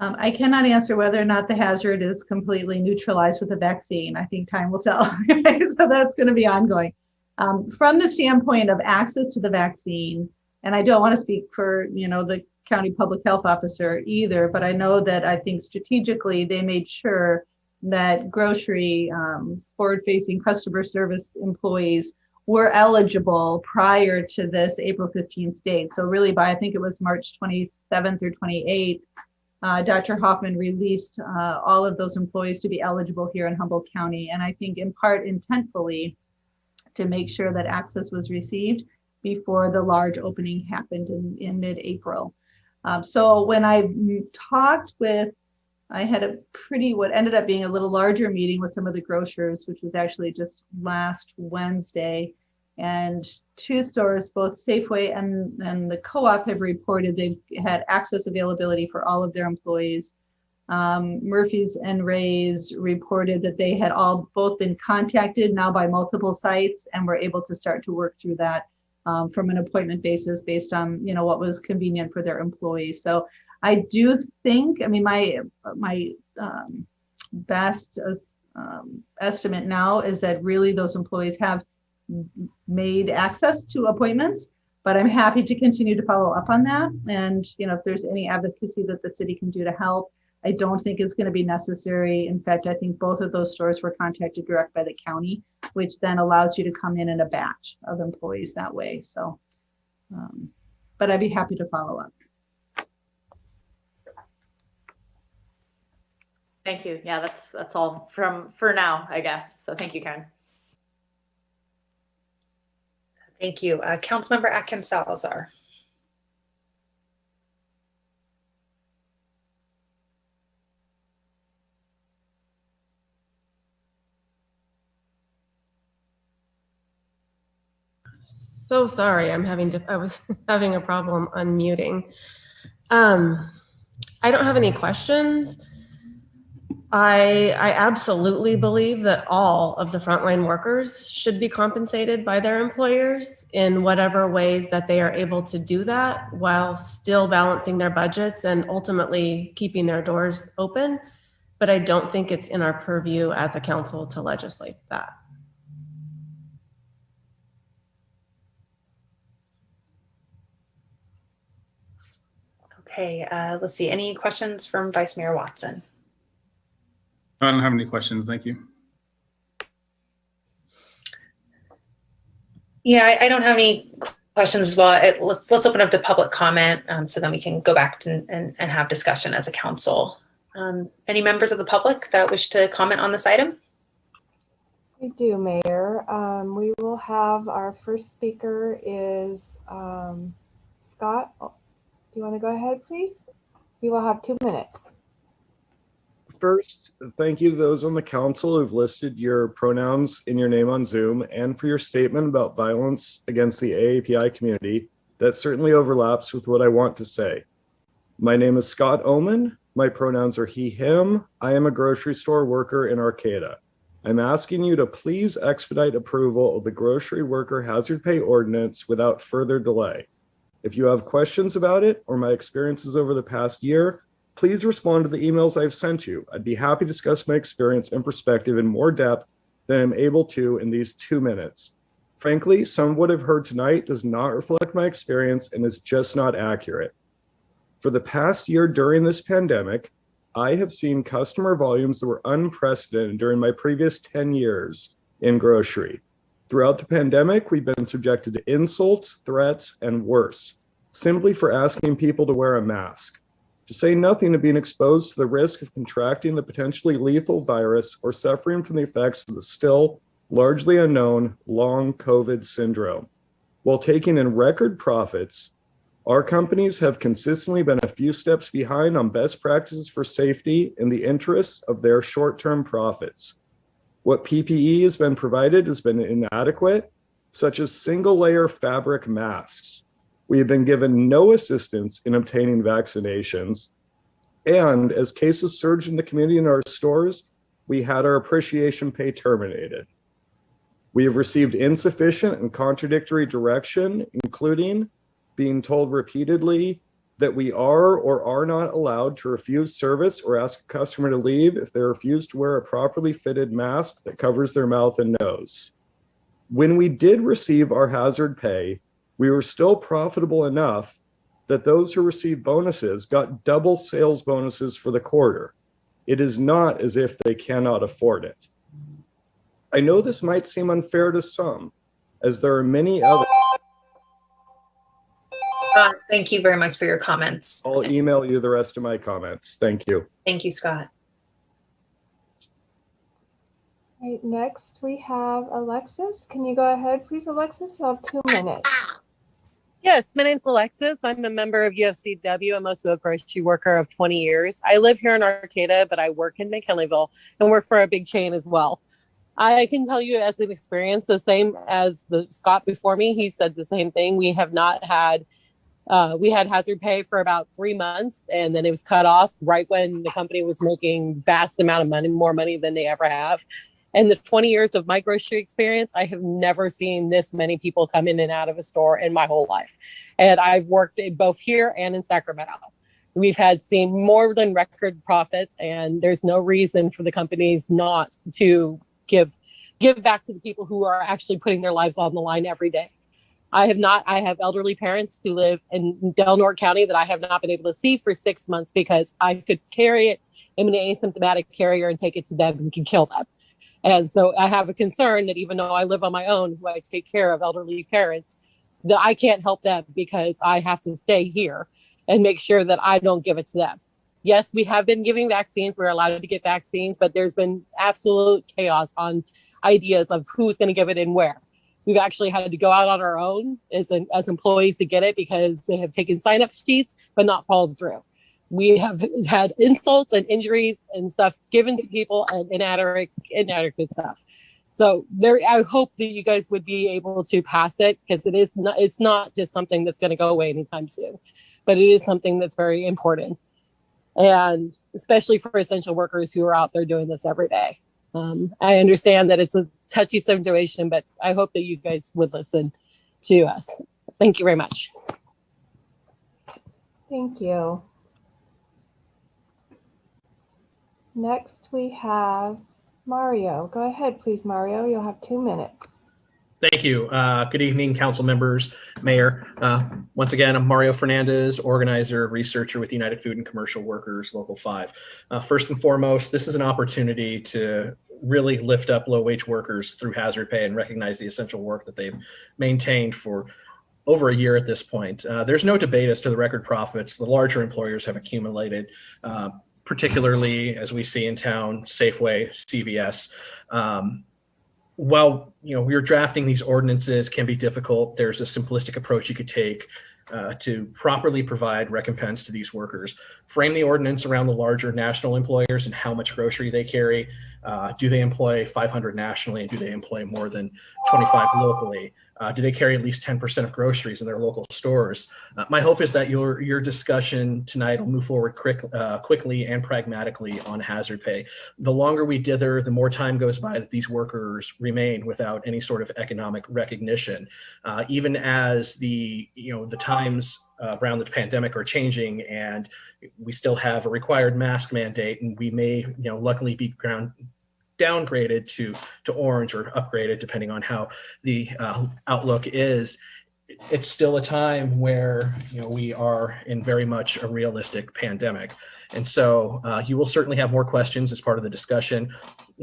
I cannot answer whether or not the hazard is completely neutralized with a vaccine. I think time will tell. So that's going to be ongoing. From the standpoint of access to the vaccine, and I don't want to speak for, the county public health officer either, but I know that I think strategically they made sure that grocery forward-facing customer service employees were eligible prior to this April 15th date. So really by, I think it was March 27th or 28th, Dr. Hoffman released all of those employees to be eligible here in Humboldt County. And I think in part intentfully to make sure that access was received before the large opening happened in mid-April. So when I talked with, I had what ended up being a little larger meeting with some of the grocers, which was actually just last Wednesday. And two stores, both Safeway and the Co-op, have reported they've had access availability for all of their employees. Murphy's and Ray's reported that they had both been contacted now by multiple sites and were able to start to work through that from an appointment basis based on what was convenient for their employees. So I do think, my best estimate now is that really those employees have made access to appointments, but I'm happy to continue to follow up on that. And, if there's any advocacy that the city can do to help, I don't think it's going to be necessary. In fact, I think both of those stores were contacted direct by the county, which then allows you to come in a batch of employees that way. So, but I'd be happy to follow up. Thank you. Yeah, that's all for now, I guess. So thank you, Karen. Thank you. Councilmember Atkins Salazar. So sorry, I was having a problem unmuting. I don't have any questions. I absolutely believe that all of the frontline workers should be compensated by their employers in whatever ways that they are able to do that while still balancing their budgets and ultimately keeping their doors open. But I don't think it's in our purview as a council to legislate that. Okay, let's see. Any questions from Vice Mayor Watson? I don't have any questions. Thank you. Yeah, I don't have any questions as well. Let's open up to public comment so then we can go back to, and have discussion as a council. Any members of the public that wish to comment on this item? We do, Mayor. We will have our first speaker is Scott. Do you want to go ahead, please? You will have 2 minutes. First, thank you to those on the council who've listed your pronouns in your name on Zoom and for your statement about violence against the AAPI community. That certainly overlaps with what I want to say. My name is Scott Oman. My pronouns are he, him. I am a grocery store worker in Arcata. I'm asking you to please expedite approval of the grocery worker hazard pay ordinance without further delay. If you have questions about it or my experiences over the past year, please respond to the emails I've sent you. I'd be happy to discuss my experience and perspective in more depth than I'm able to in these 2 minutes. Frankly, some of what I've heard tonight does not reflect my experience and is just not accurate. For the past year during this pandemic, I have seen customer volumes that were unprecedented during my previous 10 years in grocery. Throughout the pandemic, we've been subjected to insults, threats, and worse, simply for asking people to wear a mask. To say nothing of being exposed to the risk of contracting the potentially lethal virus or suffering from the effects of the still largely unknown long COVID syndrome. While taking in record profits, our companies have consistently been a few steps behind on best practices for safety in the interests of their short-term profits. What PPE has been provided has been inadequate, such as single-layer fabric masks. We have been given no assistance in obtaining vaccinations. And as cases surged in the community in our stores, we had our appreciation pay terminated. We have received insufficient and contradictory direction, including being told repeatedly that we are or are not allowed to refuse service or ask a customer to leave if they refuse to wear a properly fitted mask that covers their mouth and nose. When we did receive our hazard pay, we were still profitable enough that those who received bonuses got double sales bonuses for the quarter. It is not as if they cannot afford it. I know this might seem unfair to some, as there are many others. Thank you very much for your comments. I'll email you the rest of my comments. Thank you. Thank you, Scott. All right, next we have Alexis. Can you go ahead, please, Alexis? You have 2 minutes. Yes, my name's Alexis. I'm a member of UFCW. I'm also a grocery worker of 20 years. I live here in Arcata, but I work in McKinleyville and work for a big chain as well. I can tell you as an experience, the same as the Scott before me, he said the same thing. We have not had, we had hazard pay for about 3 months, and then it was cut off right when the company was making vast amount of money, more money than they ever have. In the 20 years of my grocery experience, I have never seen this many people come in and out of a store in my whole life. And I've worked both here and in Sacramento. We've had seen more than record profits, and there's no reason for the companies not to give back to the people who are actually putting their lives on the line every day. I have elderly parents who live in Del Norte County that I have not been able to see for 6 months because I could carry it in an asymptomatic carrier and take it to them and can kill them. And so I have a concern that even though I live on my own, who I take care of elderly parents, that I can't help them because I have to stay here and make sure that I don't give it to them. Yes, we have been giving vaccines. We're allowed to get vaccines, but there's been absolute chaos on ideas of who's going to give it and where. We've actually had to go out on our own as employees to get it because they have taken sign-up sheets but not followed through. We have had insults and injuries and stuff given to people and inadequate stuff. So I hope that you guys would be able to pass it because it's not just something that's going to go away anytime soon, but it is something that's very important. And especially for essential workers who are out there doing this every day. I understand that it's a touchy situation, but I hope that you guys would listen to us. Thank you very much. Thank you. Next, we have Mario. Go ahead, please, Mario. You'll have 2 minutes. Thank you. Good evening, council members, mayor. Once again, I'm Mario Fernandez, organizer, researcher with United Food and Commercial Workers, Local 5. First and foremost, this is an opportunity to really lift up low-wage workers through hazard pay and recognize the essential work that they've maintained for over a year at this point. There's no debate as to the record profits the larger employers have accumulated, particularly as we see in town, Safeway, CVS. While we're drafting these ordinances can be difficult, there's a simplistic approach you could take. to properly provide recompense to these workers, frame the ordinance around the larger national employers and how much grocery they carry. Do they employ 500 nationally, and do they employ more than 25 locally? Do they carry at least 10% of groceries in their local stores? My hope is that your discussion tonight will move forward quickly and pragmatically on hazard pay. The longer we dither, the more time goes by that these workers remain without any sort of economic recognition. Even as the times around the pandemic are changing, and we still have a required mask mandate, and we may luckily be downgraded to orange or upgraded depending on how the outlook is. It's still a time where we are in very much a realistic pandemic. And so you will certainly have more questions as part of the discussion,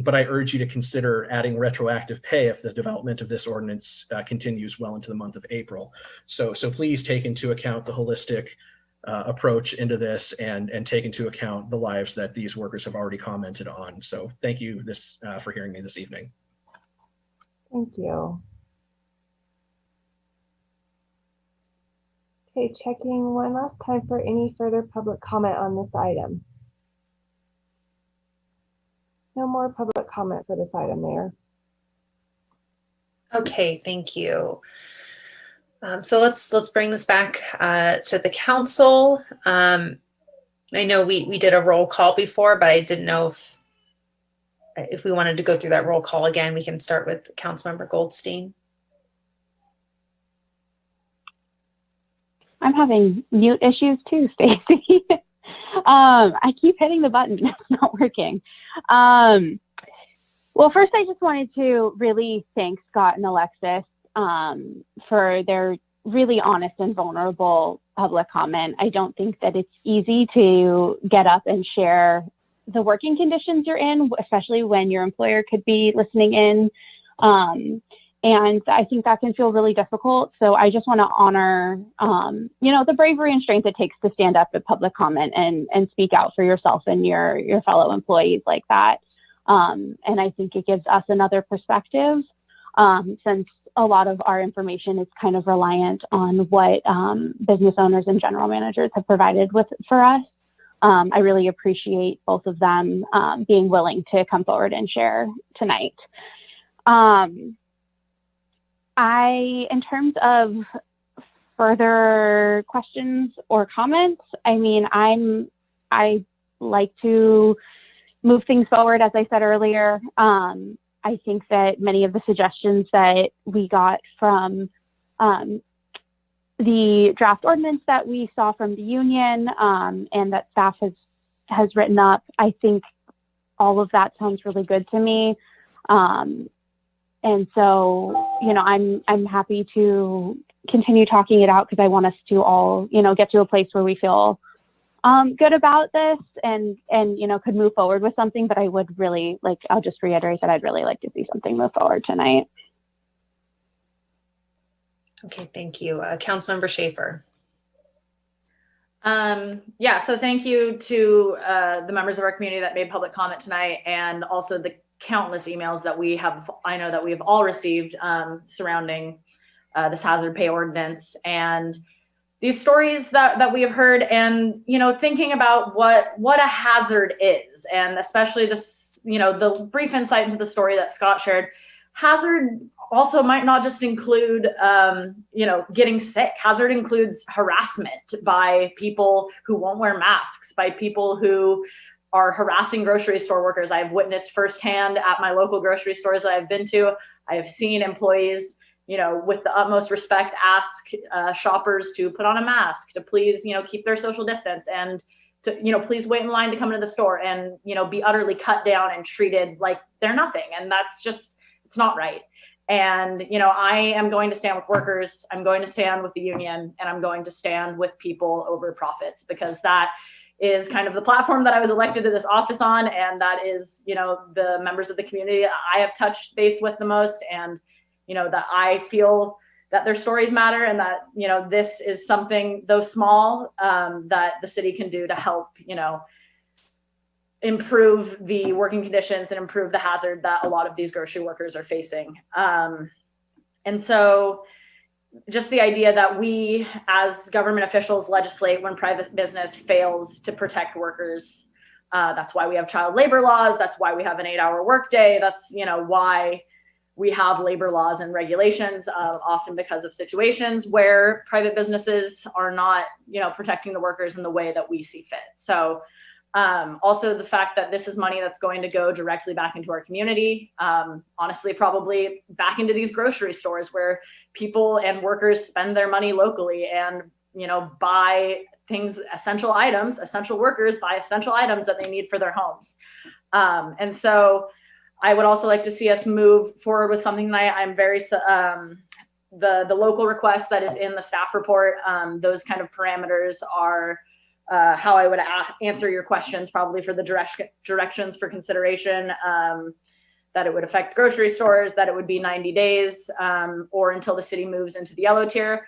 but I urge you to consider adding retroactive pay if the development of this ordinance continues well into the month of April. So please take into account the holistic approach into this and take into account the lives that these workers have already commented on. So thank you for hearing me this evening. Thank you. Okay, checking one last time for any further public comment on this item. No more public comment for this item, Mayor. Okay, thank you. So let's bring this back to the council. I know we did a roll call before, but I didn't know if we wanted to go through that roll call again. We can start with Councilmember Goldstein. I'm having mute issues too, Stacy. I keep hitting the button, it's not working. Well, first I just wanted to really thank Scott and Alexis for their really honest and vulnerable public comment. I don't think that it's easy to get up and share the working conditions you're in, especially when your employer could be listening in. And I think that can feel really difficult. So I just want to honor, the bravery and strength it takes to stand up at public comment and speak out for yourself and your fellow employees like that. And I think it gives us another perspective, since a lot of our information is kind of reliant on what business owners and general managers have provided for us. I really appreciate both of them being willing to come forward and share tonight. In terms of further questions or comments, I mean, I like to move things forward, as I said earlier. I think that many of the suggestions that we got from the draft ordinance that we saw from the union and that staff has written up, I think all of that sounds really good to me. And so, I'm happy to continue talking it out because I want us to all, get to a place where we feel good about this and could move forward with something. But I would really I'll just reiterate that I'd really like to see something move forward tonight. Okay, thank you. Councilmember Schaefer. So thank you to the members of our community that made public comment tonight, and also the countless emails that I know that we have all received surrounding this hazard pay ordinance and these stories that we have heard, and thinking about what a hazard is, and especially this the brief insight into the story that Scott shared. Hazard also might not just include getting sick. Hazard includes harassment by people who won't wear masks, by people who are harassing grocery store workers. I've witnessed firsthand at my local grocery stores that I've been to. I have seen employees, with the utmost respect, ask shoppers to put on a mask, to please, keep their social distance, and to, please wait in line to come into the store, and, be utterly cut down and treated like they're nothing. And that's just, it's not right. And, I am going to stand with workers. I'm going to stand with the union, and I'm going to stand with people over profits, because that is kind of the platform that I was elected to this office on. And that is, the members of the community that I have touched base with the most. And, that I feel that their stories matter, and that, this is something, though small, that the city can do to help, improve the working conditions and improve the hazard that a lot of these grocery workers are facing. And so, just the idea that we as government officials legislate when private business fails to protect workers. That's why we have child labor laws. That's why we have an 8-hour workday. That's, you know, why we have labor laws and regulations, often because of situations where private businesses are not, you know, protecting the workers in the way that we see fit. So also the fact that this is money that's going to go directly back into our community, honestly, probably back into these grocery stores where people and workers spend their money locally and, you know, buy things, essential items, essential workers buy essential items that they need for their homes. And so I would also like to see us move forward with something that I'm very, the local request that is in the staff report, those kind of parameters are how I would answer your questions, probably for the directions for consideration, that it would affect grocery stores, that it would be 90 days or until the city moves into the yellow tier,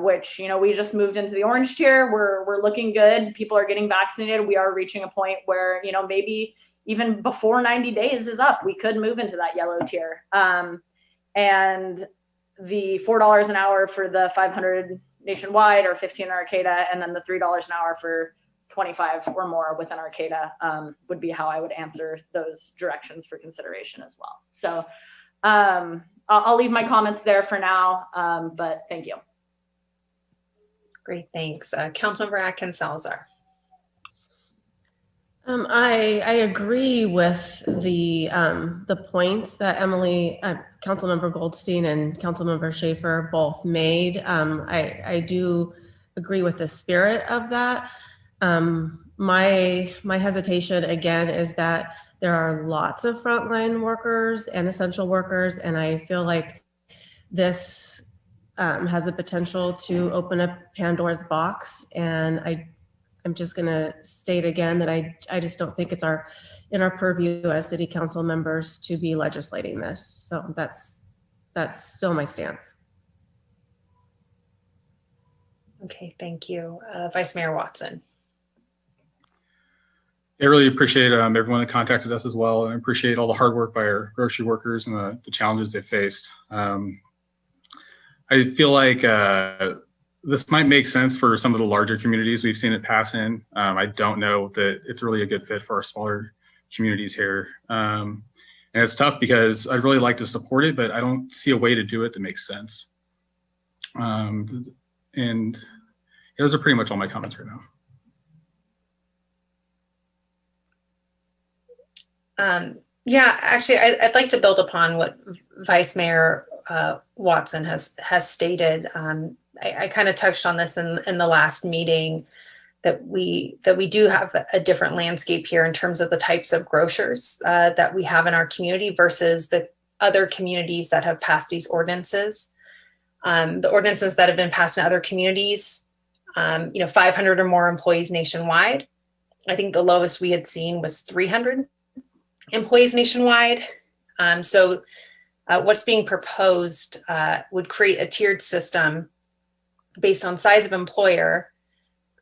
which, you know, we just moved into the orange tier. We're looking good. People are getting vaccinated. We are reaching a point where, you know, maybe even before 90 days is up, we could move into that yellow tier. And the $4 an hour for the 500 nationwide or 15 in Arcata, and then the $3 an hour for 25 or more within Arcata would be how I would answer those directions for consideration as well. So I'll leave my comments there for now, but thank you. Great, thanks. Councilmember Atkins Salazar. I agree with the points that Emily, Councilmember Goldstein and Councilmember Schaefer both made. I do agree with the spirit of that. My hesitation again is that there are lots of frontline workers and essential workers, and I feel like this has the potential to open up Pandora's box, and I'm just going to state again that I just don't think it's in our purview as city council members to be legislating this. So that's still my stance. Okay, thank you. Vice Mayor Watson. I really appreciate everyone that contacted us as well, and I appreciate all the hard work by our grocery workers and the challenges they faced. I feel like this might make sense for some of the larger communities we've seen it pass in. I don't know that it's really a good fit for our smaller communities here. And it's tough because I'd really like to support it, but I don't see a way to do it that makes sense. And those are pretty much all my comments right now. Yeah, actually, I'd like to build upon what Vice Mayor Watson has stated. I kind of touched on this in the last meeting, that we do have a different landscape here in terms of the types of grocers that we have in our community versus the other communities that have passed these ordinances. The ordinances that have been passed in other communities, 500 or more employees nationwide. I think the lowest we had seen was 300 employees nationwide. So what's being proposed would create a tiered system based on size of employer.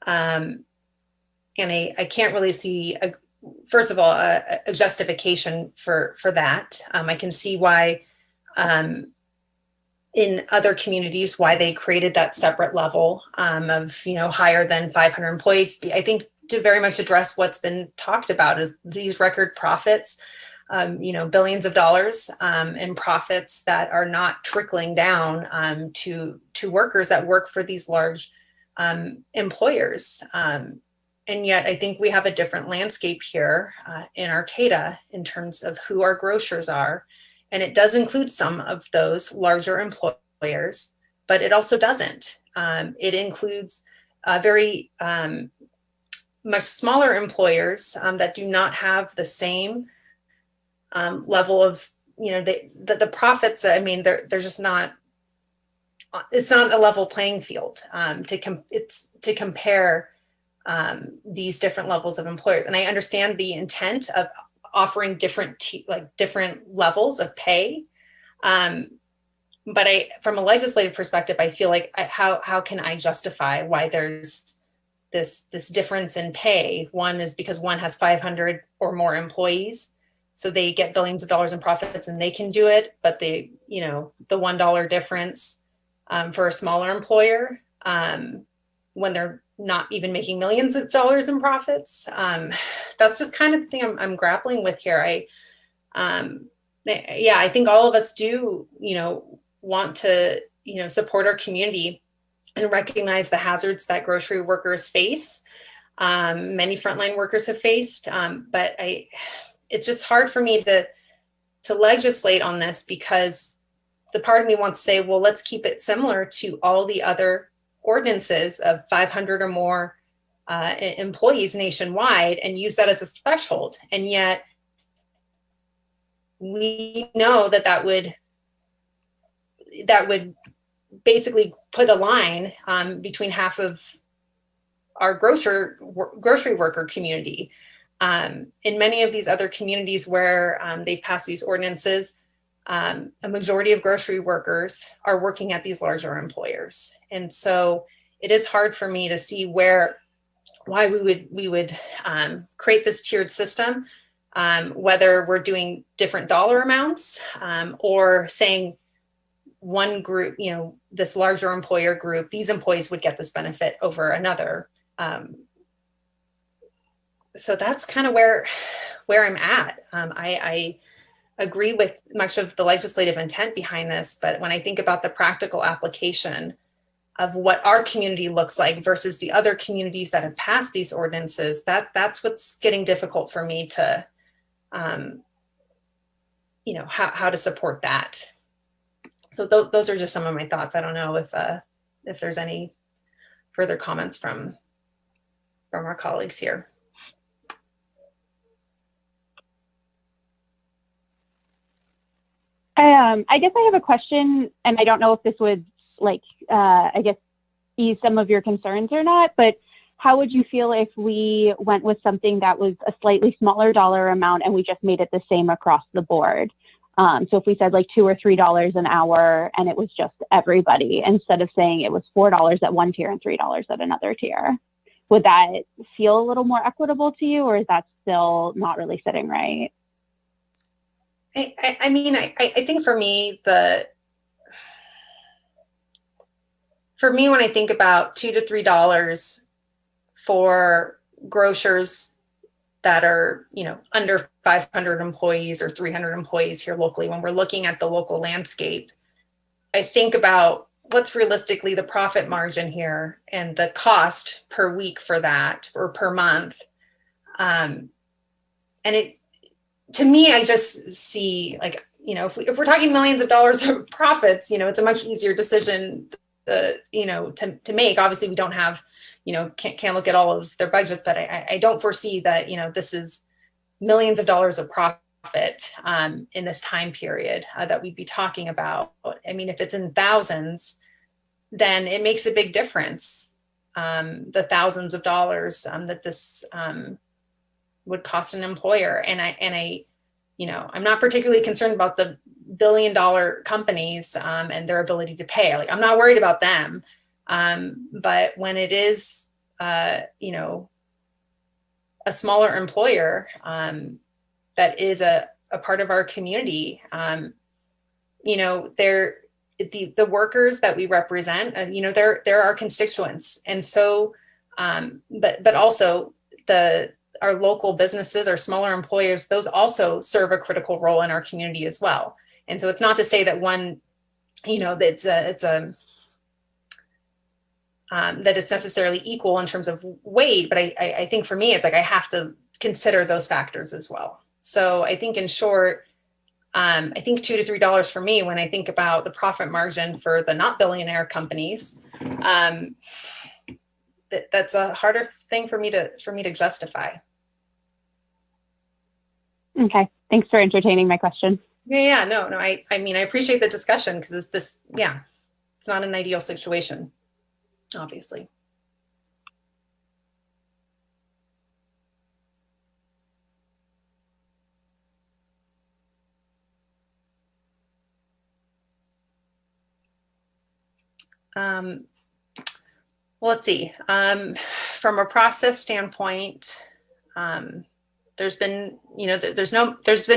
And I can't really see, first of all, a justification for that. I can see why in other communities, why they created that separate level of, higher than 500 employees. I think to very much address what's been talked about is these record profits, billions of dollars in profits that are not trickling down to workers that work for these large employers. And yet I think we have a different landscape here in Arcata in terms of who our grocers are. And it does include some of those larger employers, but it also doesn't. It includes very much smaller employers that do not have the same level of, the profits. I mean, they're just not, it's not a level playing field to compare these different levels of employers. And I understand the intent of offering different levels of pay. But from a legislative perspective, I feel like how can I justify why there's this difference in pay? One is because one has 500 or more employees, so they get billions of dollars in profits and they can do it. But the $1 difference for a smaller employer when they're not even making millions of dollars in profits. That's just kind of the thing I'm grappling with here. I think all of us do, want to, support our community and recognize the hazards that grocery workers face. Many frontline workers have faced, but it's just hard for me to legislate on this, because the part of me wants to say, well, let's keep it similar to all the other ordinances of 500 or more employees nationwide and use that as a threshold. And yet we know that would basically put a line between half of our grocery worker community. In many of these other communities where they've passed these ordinances, a majority of grocery workers are working at these larger employers. And so it is hard for me to see why we would create this tiered system, whether we're doing different dollar amounts or saying one group, this larger employer group, these employees would get this benefit over another. So that's kind of where I'm at. I agree with much of the legislative intent behind this, but when I think about the practical application of what our community looks like versus the other communities that have passed these ordinances, that's what's getting difficult for me to, how to support that. So those are just some of my thoughts. I don't know if there's any further comments from our colleagues here. I guess I have a question, and I don't know if this would ease some of your concerns or not, but how would you feel if we went with something that was a slightly smaller dollar amount and we just made it the same across the board? So if we said like $2 or $3 an hour and it was just everybody, instead of saying it was $4 at one tier and $3 at another tier, would that feel a little more equitable to you, or is that still not really sitting right? I think for me, when I think about $2 to $3 for grocers that are, under 500 employees or 300 employees here locally, when we're looking at the local landscape, I think about what's realistically the profit margin here and the cost per week for that or per month. And to me, I just see if we're talking millions of dollars of profits, it's a much easier decision, to make. Obviously, we don't have, can't look at all of their budgets, but I don't foresee that, this is millions of dollars of profit in this time period that we'd be talking about. I mean, if it's in thousands, then it makes a big difference. The thousands of dollars that this would cost an employer. And I'm not particularly concerned about the billion-dollar companies and their ability to pay. I'm not worried about them. But when it is, a smaller employer that is a part of our community, they're the workers that we represent, they're our constituents. And so, but also our local businesses, our smaller employers, those also serve a critical role in our community as well. And so it's not to say that one, that it's necessarily equal in terms of weight, but I think for me, it's I have to consider those factors as well. So I think in short, I think $2 to $3 for me, when I think about the profit margin for the not billionaire companies, that's a harder thing for me to justify. Okay, thanks for entertaining my question. Yeah, no. I appreciate the discussion, because it's not an ideal situation, obviously. Well, let's see. From a process standpoint, there's been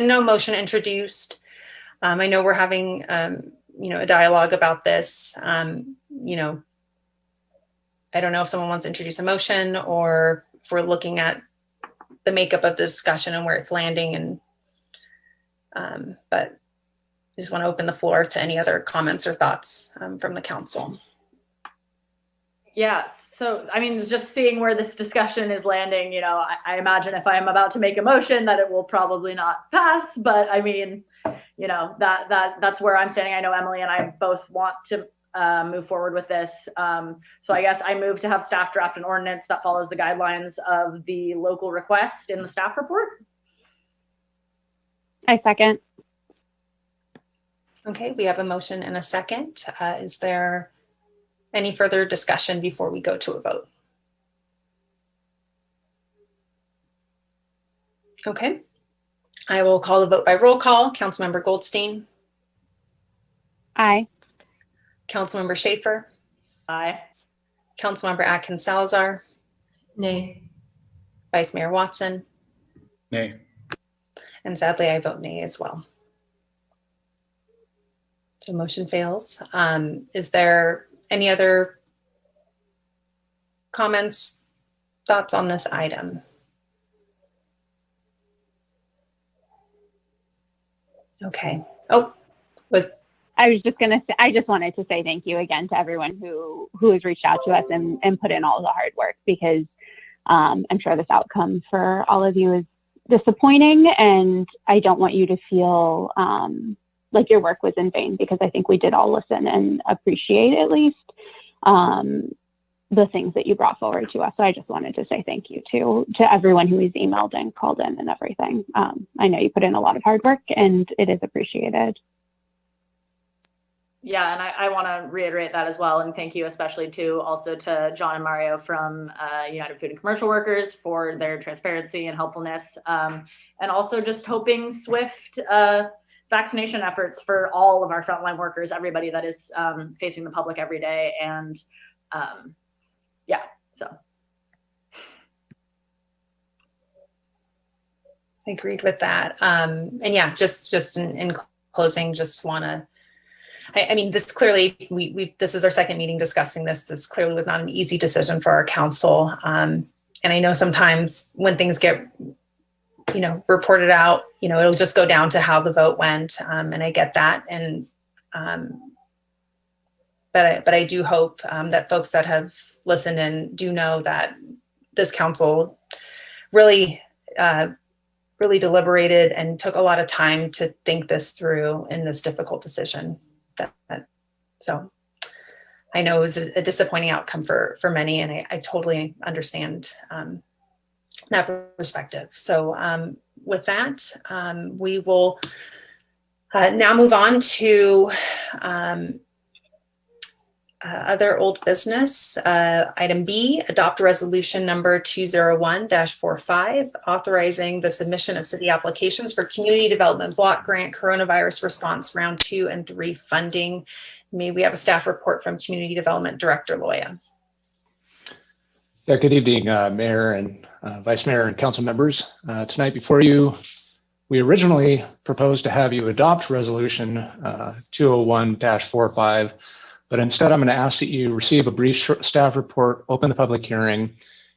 no motion introduced. I know we're having a dialogue about this. You know, I don't know if someone wants to introduce a motion or if we're looking at the makeup of the discussion and where it's landing. And but I just want to open the floor to any other comments or thoughts from the council. Yeah, so I mean, just seeing where this discussion is landing, I imagine if I'm about to make a motion that it will probably not pass, but I mean, that's where I'm standing. I know Emily and I both want to move forward with this. So I guess I move to have staff draft an ordinance that follows the guidelines of the local request in the staff report. I second. Okay, we have a motion and a second. Is there any further discussion before we go to a vote? Okay, I will call the vote by roll call. Councilmember Goldstein. Aye. Councilmember Schaefer. Aye. Councilmember Atkins Salazar. Nay. Vice Mayor Watson. Nay. And sadly, I vote nay as well. So motion fails. Is there any other comments, thoughts on this item? Okay. Oh, I was just going to say, I just wanted to say thank you again to everyone who has reached out to us and put in all the hard work, because I'm sure this outcome for all of you is disappointing, and I don't want you to feel like your work was in vain, because I think we did all listen and appreciate at least the things that you brought forward to us. So I just wanted to say thank you to everyone who has emailed and called in and everything. I know you put in a lot of hard work and it is appreciated. Yeah, and I want to reiterate that as well, and thank you especially also to John and Mario from United Food and Commercial Workers for their transparency and helpfulness, and also just hoping swift vaccination efforts for all of our frontline workers, everybody that is facing the public every day, and yeah, so. I agreed with that. And yeah, just in closing, just want to, I mean, this clearly, this is our second meeting discussing this. This clearly was not an easy decision for our council. And I know sometimes when things get, reported out, it'll just go down to how the vote went. And I get that. And, but I do hope that folks that have listened and do know that this council really, really deliberated and took a lot of time to think this through in this difficult decision. So I know it was a disappointing outcome for many, and I totally understand that perspective. So with that, we will now move on to other old business. Item B, adopt resolution number 201-45, authorizing the submission of city applications for community development block grant coronavirus response round 2 and 3 funding. May we have a staff report from Community Development Director Loya. Yeah, good evening, Mayor and Vice Mayor and council members. Tonight before you, we originally proposed to have you adopt resolution 201-45, but instead I'm going to ask that you receive a brief staff report, open the public hearing,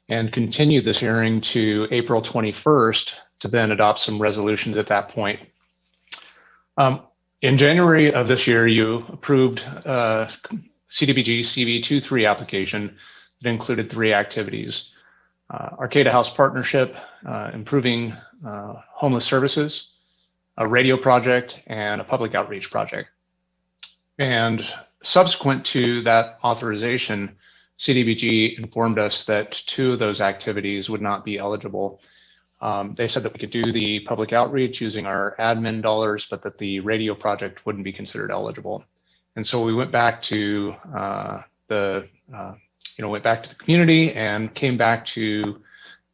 and continue this hearing to April 21st to then adopt some resolutions at that point. In January of this year, you approved CDBG CV23 application that included 3 activities: Arcata House Partnership, improving homeless services, a radio project, and a public outreach project. And subsequent to that authorization, CDBG informed us that 2 of those activities would not be eligible. They said that we could do the public outreach using our admin dollars, but that the radio project wouldn't be considered eligible. And so we went back to the community and came back to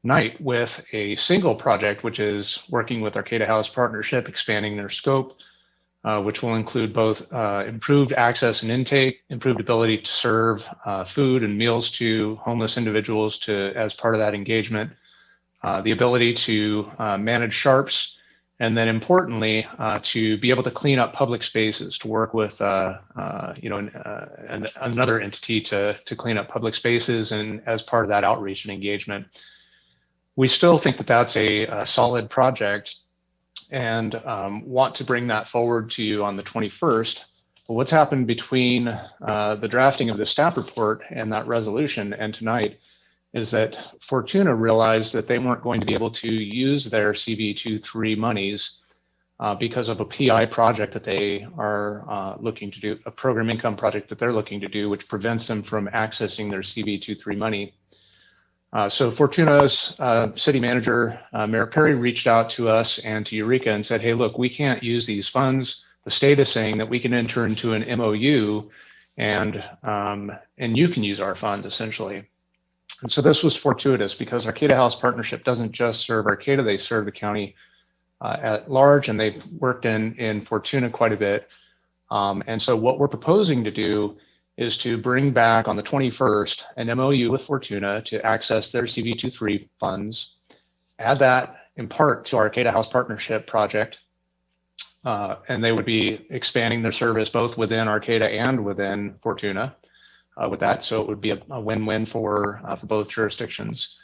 tonight with a single project, which is working with Arcata House Partnership, expanding their scope, which will include both improved access and intake, improved ability to serve food and meals to homeless individuals as part of that engagement, the ability to manage sharps, And then importantly, to be able to clean up public spaces, to work with another entity to clean up public spaces, and as part of that outreach and engagement. We still think that that's a solid project and want to bring that forward to you on the 21st. But what's happened between the drafting of the staff report and that resolution and tonight is that Fortuna realized that they weren't going to be able to use their CV23 monies because of a PI project that they are looking to do, a program income project that they're looking to do, which prevents them from accessing their CV23 money. So Fortuna's city manager, Mayor Perry, reached out to us and to Eureka and said, hey, look, we can't use these funds. The state is saying that we can enter into an MOU and you can use our funds essentially. And so this was fortuitous because Arcata House Partnership doesn't just serve Arcata, they serve the county at large, and they've worked in Fortuna quite a bit. And so what we're proposing to do is to bring back on the 21st an MOU with Fortuna to access their CV23 funds, add that in part to our Arcata House Partnership project, and they would be expanding their service both within Arcata and within Fortuna with that. So it would be a win-win for both jurisdictions.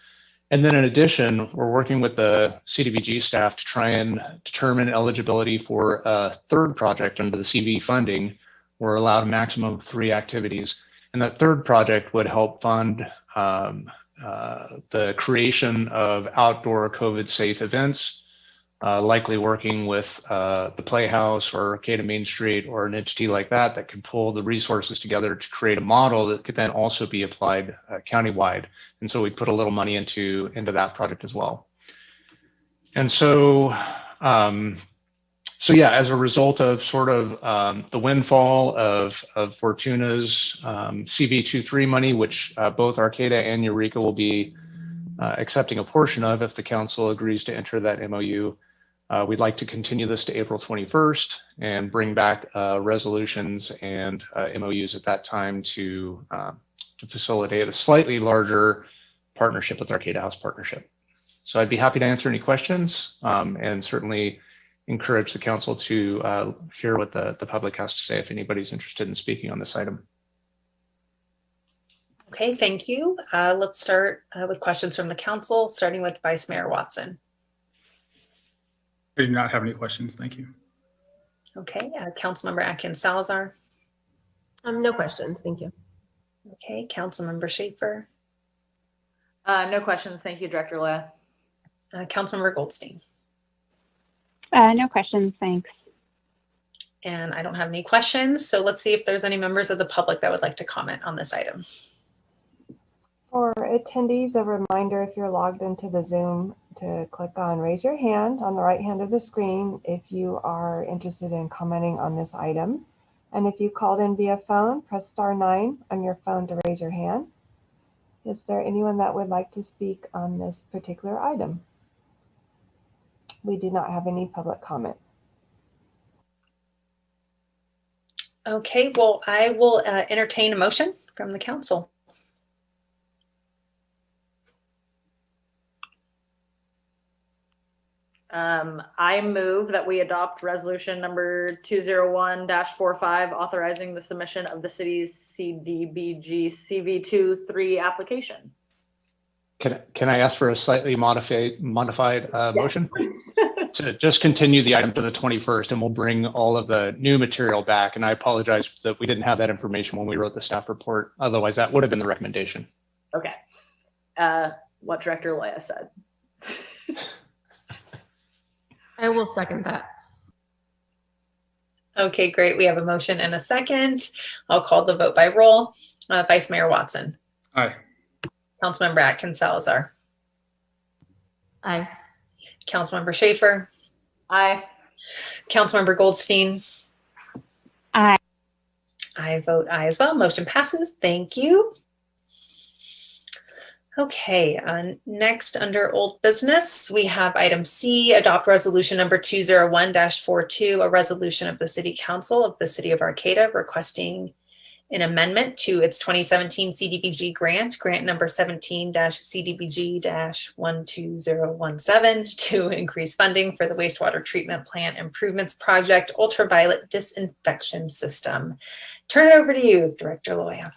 And then in addition, we're working with the CDBG staff to try and determine eligibility for a third project under the CV funding. We're allowed a maximum of 3 activities. And that third project would help fund the creation of outdoor COVID safe events, likely working with the Playhouse or Arcata Main Street or an entity like that that could pull the resources together to create a model that could then also be applied countywide. And so we put a little money into that project as well. And so, yeah, as a result of sort of the windfall of Fortuna's CV23 money, which both Arcata and Eureka will be accepting a portion of if the council agrees to enter that MOU, we'd like to continue this to April 21st and bring back resolutions and MOUs at that time to facilitate a slightly larger partnership with Arcata House Partnership. So I'd be happy to answer any questions and certainly encourage the council to hear what the public has to say if anybody's interested in speaking on this item. Okay, thank you. Let's start with questions from the council, starting with Vice Mayor Watson. I do not have any questions. Thank you. Okay, Councilmember Atkins Salazar. No questions. Thank you. Okay, Councilmember Schaefer. No questions. Thank you, Director Loya. Councilmember Goldstein. No questions. Thanks. And I don't have any questions. So let's see if there's any members of the public that would like to comment on this item. For attendees, a reminder if you're logged into the Zoom to click on raise your hand on the right hand of the screen if you are interested in commenting on this item. And if you called in via phone, press *9 on your phone to raise your hand. Is there anyone that would like to speak on this particular item? We do not have any public comment. Okay, well, I will entertain a motion from the council. I move that we adopt resolution number 201-45, authorizing the submission of the city's CDBG CV23 application. Can I ask for a slightly modified motion? To just continue the item to the 21st, and we'll bring all of the new material back. And I apologize that we didn't have that information when we wrote the staff report. Otherwise, that would have been the recommendation. Okay. What Director Loya said. I will second that. Okay, great. We have a motion and a second. I'll call the vote by roll. Vice Mayor Watson. Aye. Councilmember Atkins Salazar. Aye. Councilmember Schaefer. Aye. Councilmember Goldstein. Aye. I vote aye as well. Motion passes. Thank you. Okay, next under old business, we have item C, adopt resolution number 201-42, a resolution of the City Council of the City of Arcata requesting an amendment to its 2017 CDBG grant number 17-CDBG-12017 to increase funding for the wastewater treatment plant improvements project ultraviolet disinfection system. Turn it over to you, Director Loya.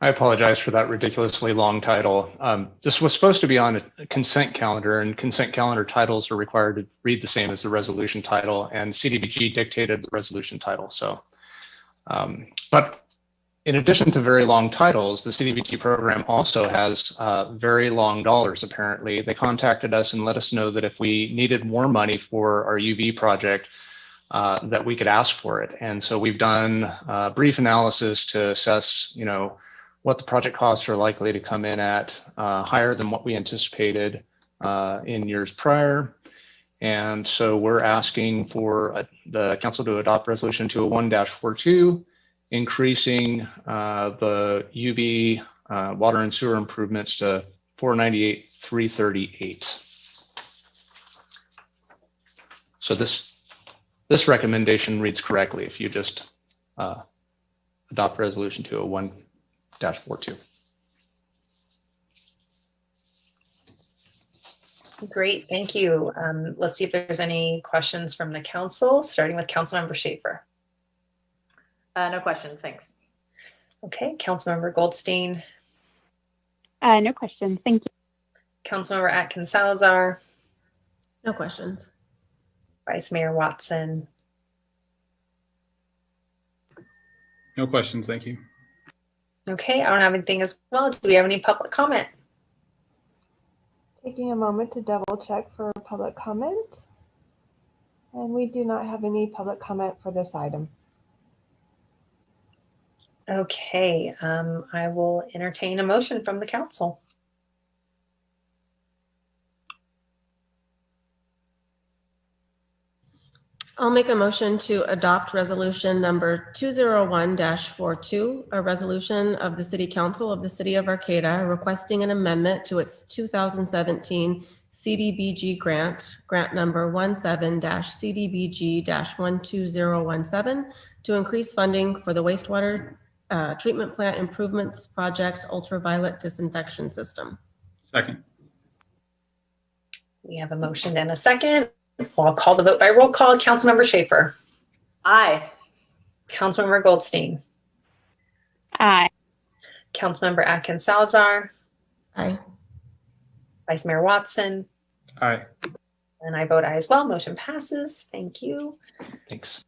I apologize for that ridiculously long title. This was supposed to be on a consent calendar, and consent calendar titles are required to read the same as the resolution title, and CDBG dictated the resolution title. So, but in addition to very long titles, the CDBG program also has very long dollars, apparently. They contacted us and let us know that if we needed more money for our UV project, that we could ask for it. And so we've done a brief analysis to assess, what the project costs are likely to come in at, higher than what we anticipated in years prior. And so we're asking for the council to adopt resolution 201-42, increasing the UV water and sewer improvements to $498,338. So this recommendation reads correctly if you just adopt resolution 201-42. Great, thank you. Let's see if there's any questions from the council, starting with Councilmember Schaefer. No questions, thanks. Okay, Councilmember Goldstein. No questions, thank you. Councilmember Atkins Salazar. No questions. Vice Mayor Watson. No questions, thank you. Okay, I don't have anything as well. Do we have any public comment? Taking a moment to double check for public comment. And we do not have any public comment for this item. Okay, I will entertain a motion from the council. I'll make a motion to adopt resolution number 201-42, a resolution of the City Council of the City of Arcata requesting an amendment to its 2017 CDBG grant number 17-CDBG-12017 to increase funding for the wastewater treatment plant improvements project ultraviolet disinfection system. Second. We have a motion and a second. Well, I'll call the vote by roll call. Councilmember Schaefer. Aye. Councilmember Goldstein. Aye. Councilmember Atkins Salazar. Aye. Vice Mayor Watson. Aye. And I vote aye as well. Motion passes. Thank you. Thanks.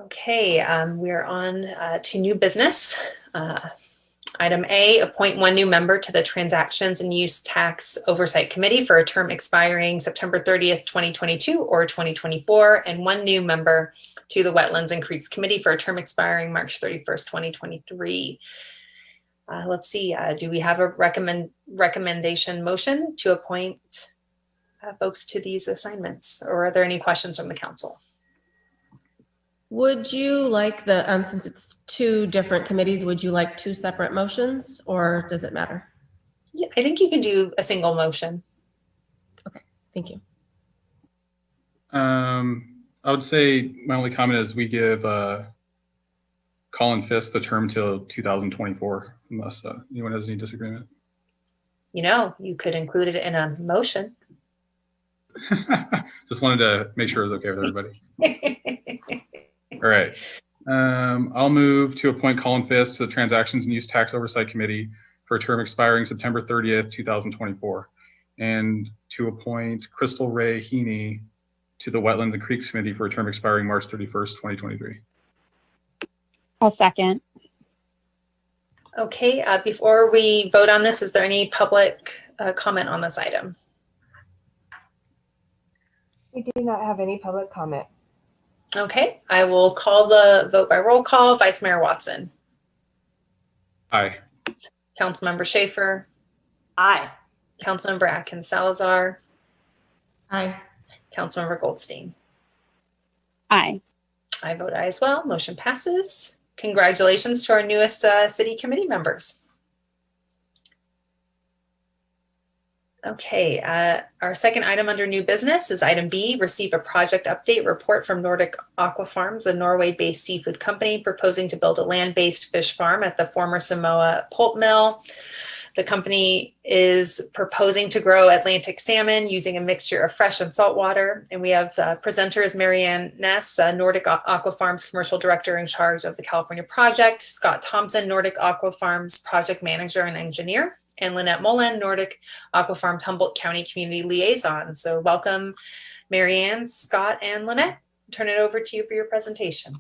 Okay, we're on to new business. Item A, appoint one new member to the Transactions and Use Tax Oversight Committee for a term expiring September 30th, 2022 or 2024, and one new member to the Wetlands and Creeks Committee for a term expiring March 31st, 2023. Let's see, do we have a recommendation motion to appoint folks to these assignments, or are there any questions from the council? Would you like since it's two different committees, would you like two separate motions or does it matter? Yeah, I think you can do a single motion. Okay, thank you. I would say my only comment is we give Colin Fisk the term till 2024, unless anyone has any disagreement. You could include it in a motion. Just wanted to make sure it was okay with everybody. All right. I'll move to appoint Colin Fisk to the Transactions and Use Tax Oversight Committee for a term expiring September 30th, 2024, and to appoint Crystal Ray Heaney to the Wetlands and Creeks Committee for a term expiring March 31st, 2023. I'll second. Okay, before we vote on this, is there any public comment on this item? We do not have any public comment. Okay, I will call the vote by roll call. Vice Mayor Watson. Aye. Councilmember Schaefer. Aye. Councilmember Atkins Salazar. Aye. Councilmember Goldstein. Aye. I vote aye as well. Motion passes. Congratulations to our newest city committee members. Okay, our second item under new business is item B, receive a project update report from Nordic Aqua Farms, a Norway-based seafood company proposing to build a land-based fish farm at the former Samoa pulp mill. The company is proposing to grow Atlantic salmon using a mixture of fresh and salt water. And we have presenter is Marianne Ness, Nordic Aqua Farms Commercial Director in charge of the California project, Scott Thompson, Nordic Aqua Farms Project Manager and Engineer, and Lynette Mullen, Nordic Aqua Farms Humboldt County Community Liaison. So welcome, Marianne, Scott, and Lynette. Turn it over to you for your presentation.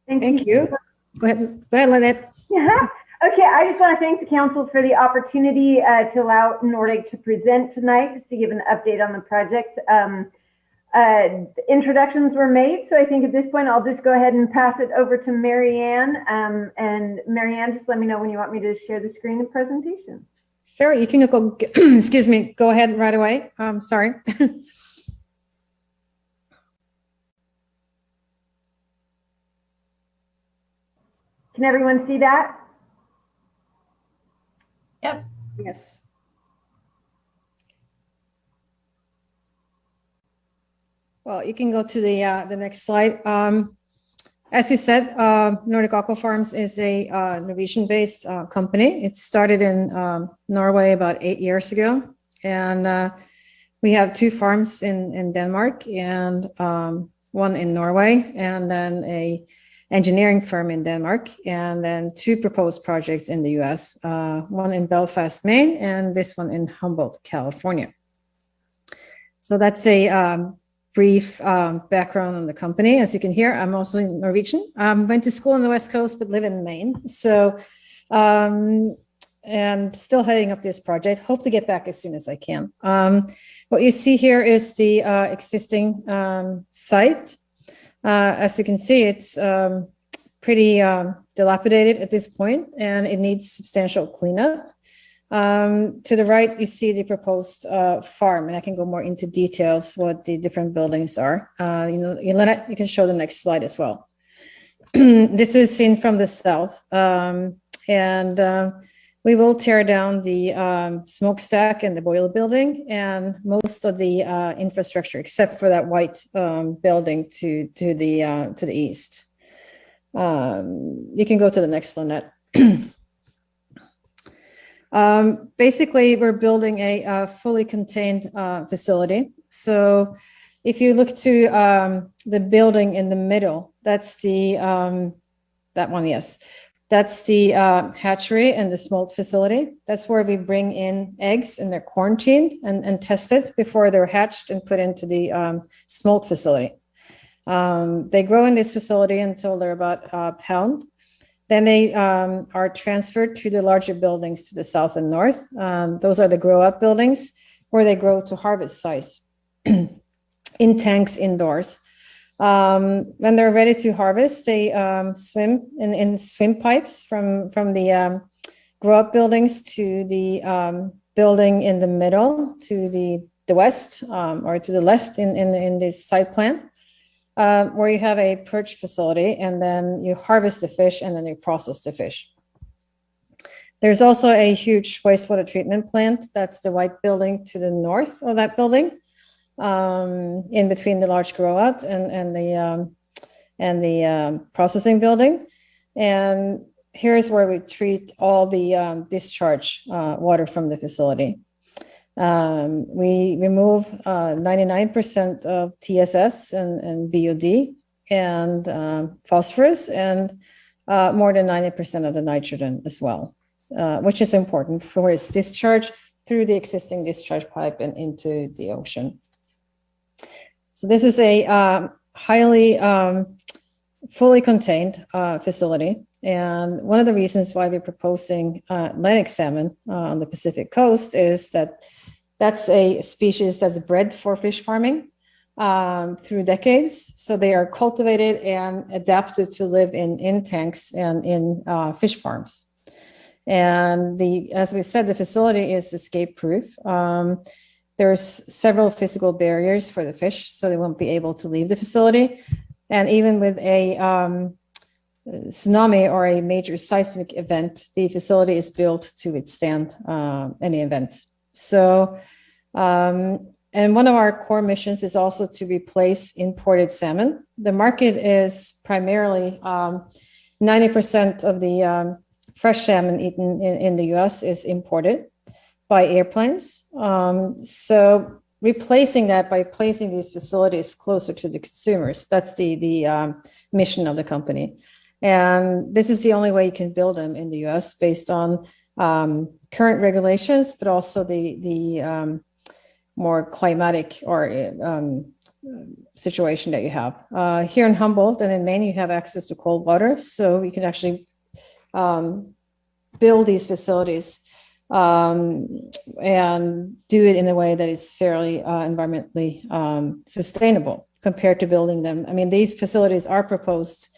Thank you. Go ahead, Lynette. Yeah. Okay, I just want to thank the council for the opportunity to allow Nordic to present tonight, just to give an update on the project. Introductions were made, so I think at this point I'll just go ahead and pass it over to Marianne. And Marianne, just let me know when you want me to share the screen and presentation. Sure, you can go, excuse me, go ahead right away. Sorry. Can everyone see that? Yep. Yes. Well, you can go to the next slide. As you said, Nordic Aqua Farms is a Norwegian-based company. It started in Norway about 8 years ago, and we have 2 farms in Denmark and 1 in Norway, and then a engineering firm in Denmark, and then 2 proposed projects in the US, 1 in Belfast, Maine, and this one in Humboldt, California. So that's a brief background on the company. As you can hear, I'm also Norwegian. Went to school on the West Coast, but live in Maine. So, and still heading up this project. Hope to get back as soon as I can. What you see here is the existing site. As you can see, it's pretty dilapidated at this point, and it needs substantial cleanup. To the right, you see the proposed farm, and I can go more into details what the different buildings are. You can show the next slide as well. This is seen from the south, and we will tear down the smokestack and the boiler building, and most of the infrastructure, except for that white building to the east. You can go to the next, Lynette. Basically, we're building a fully contained facility. So if you look to the building in the middle, that's the, that one, yes. That's the hatchery and the smolt facility. That's where we bring in eggs, and they're quarantined and tested before they're hatched and put into the smolt facility. They grow in this facility until they're about a pound. Then they are transferred to the larger buildings to the south and north. Those are the grow-up buildings where they grow to harvest size in tanks indoors. When they're ready to harvest, they swim in swim pipes from the grow-up buildings to the building in the middle to the west or to the left in this site plan. Where you have a perch facility, and then you harvest the fish and then you process the fish. There's also a huge wastewater treatment plant. That's the white building to the north of that building, in between the large grow out and the processing building. And here's where we treat all the discharge water from the facility. We remove 99% of TSS and BOD and phosphorus, and more than 90% of the nitrogen as well, which is important for its discharge through the existing discharge pipe and into the ocean. So this is a highly fully contained facility. And one of the reasons why we're proposing Atlantic salmon on the Pacific coast is that that's a species that's bred for fish farming through decades. So they are cultivated and adapted to live in tanks and in fish farms. And as we said, the facility is escape proof. There's several physical barriers for the fish, so they won't be able to leave the facility. And even with a tsunami or a major seismic event, the facility is built to withstand any event. So, and one of our core missions is also to replace imported salmon. The market is primarily 90% of the fresh salmon eaten in the US is imported by airplanes. So replacing that by placing these facilities closer to the consumers, that's the mission of the company. And this is the only way you can build them in the US based on current regulations, but also the more climatic or situation that you have. Here in Humboldt and in Maine, you have access to cold water, so you can actually build these facilities and do it in a way that is fairly environmentally sustainable compared to building them. I mean, these facilities are proposed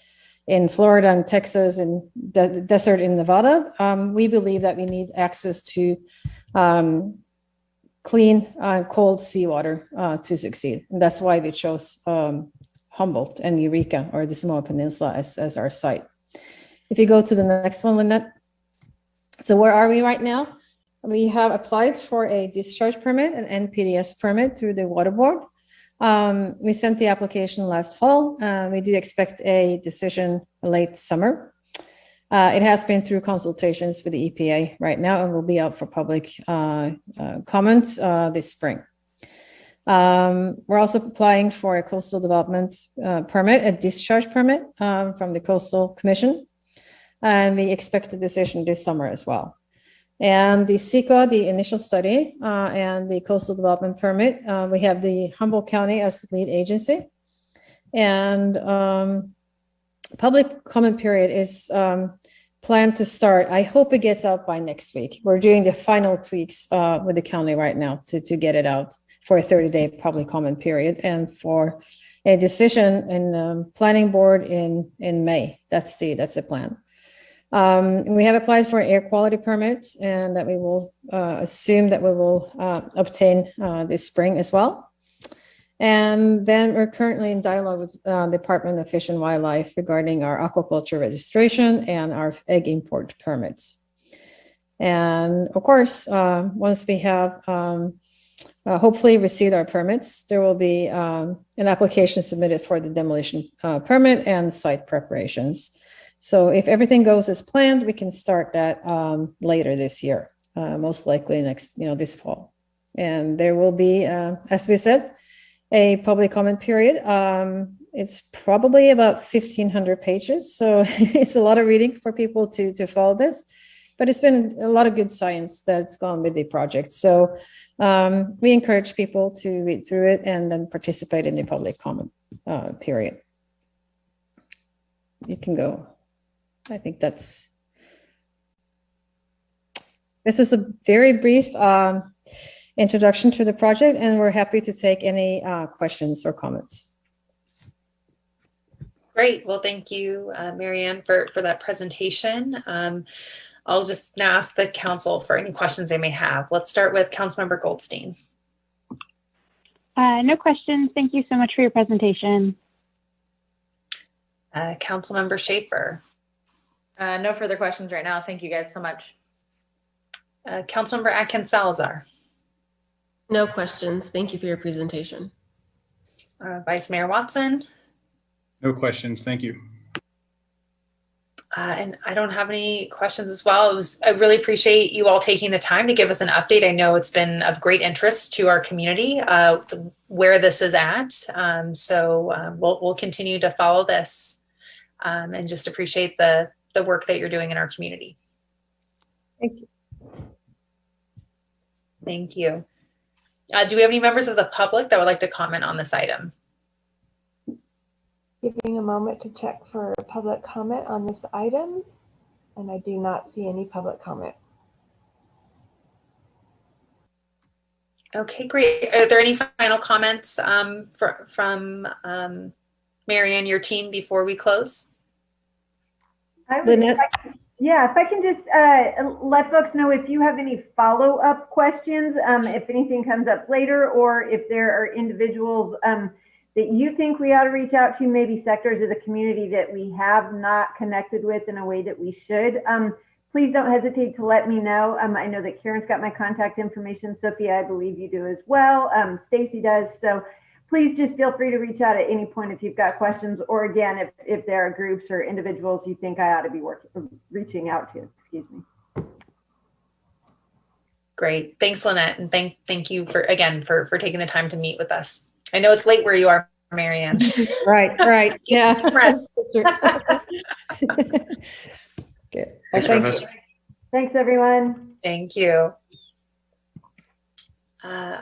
in Florida and Texas and the desert in Nevada. We believe that we need access to clean, cold seawater to succeed. And that's why we chose Humboldt and Eureka, or the Samoa Peninsula, as our site. If you go to the next one, Lynette. So where are we right now? We have applied for a discharge permit, an NPDES permit through the Water Board. We sent the application last fall. We do expect a decision late summer. It has been through consultations with the EPA right now and will be out for public comment this spring. We're also applying for a coastal development permit, a discharge permit from the Coastal Commission, and we expect a decision this summer as well. And the CEQA, the initial study, and the coastal development permit, we have the Humboldt County as the lead agency. And public comment period is planned to start. I hope it gets out by next week. We're doing the final tweaks with the county right now to get it out for a 30-day public comment period and for a decision in the planning board in May. That's the plan. We have applied for an air quality permit, and that we will assume that we will obtain this spring as well. And then we're currently in dialogue with the Department of Fish and Wildlife regarding our aquaculture registration and our egg import permits. And of course, once we have hopefully received our permits, there will be an application submitted for the demolition permit and site preparations. So if everything goes as planned, we can start that later this year, most likely this fall. And there will be, as we said, a public comment period. It's probably about 1,500 pages, so it's a lot of reading for people to follow this. But it's been a lot of good science that's gone with the project. So we encourage people to read through it and then participate in the public comment period. You can go. I think this is a very brief introduction to the project, and we're happy to take any questions or comments. Great. Well, thank you, Marianne, for that presentation. I'll just now ask the council for any questions they may have. Let's start with Councilmember Goldstein. No questions. Thank you so much for your presentation. Councilmember Schaefer. No further questions right now. Thank you guys so much. Councilmember Atkins Salazar. No questions. Thank you for your presentation. Vice Mayor Watson. No questions. Thank you. And I don't have any questions as well. I really appreciate you all taking the time to give us an update. I know it's been of great interest to our community where this is at. So we'll continue to follow this and just appreciate the work that you're doing in our community. Thank you. Thank you. Do we have any members of the public that would like to comment on this item? Giving a moment to check for public comment on this item, and I do not see any public comment. Okay, great. Are there any final comments from Marianne, your team, before we close? If I can just let folks know if you have any follow-up questions, if anything comes up later, or if there are individuals that that you think we ought to reach out to, maybe sectors of the community that we have not connected with in a way that we should, please don't hesitate to let me know. I know that Karen's got my contact information. Sophia, I believe you do as well. Stacy does. So please just feel free to reach out at any point if you've got questions, or again, if there are groups or individuals you think I ought to be reaching out to. Excuse me. Great. Thanks, Lynette. And thank you for taking the time to meet with us. I know it's late where you are, Marianne. Right. Yeah. Rest. Good. Thanks, Thank you. Thanks, everyone. Thank you.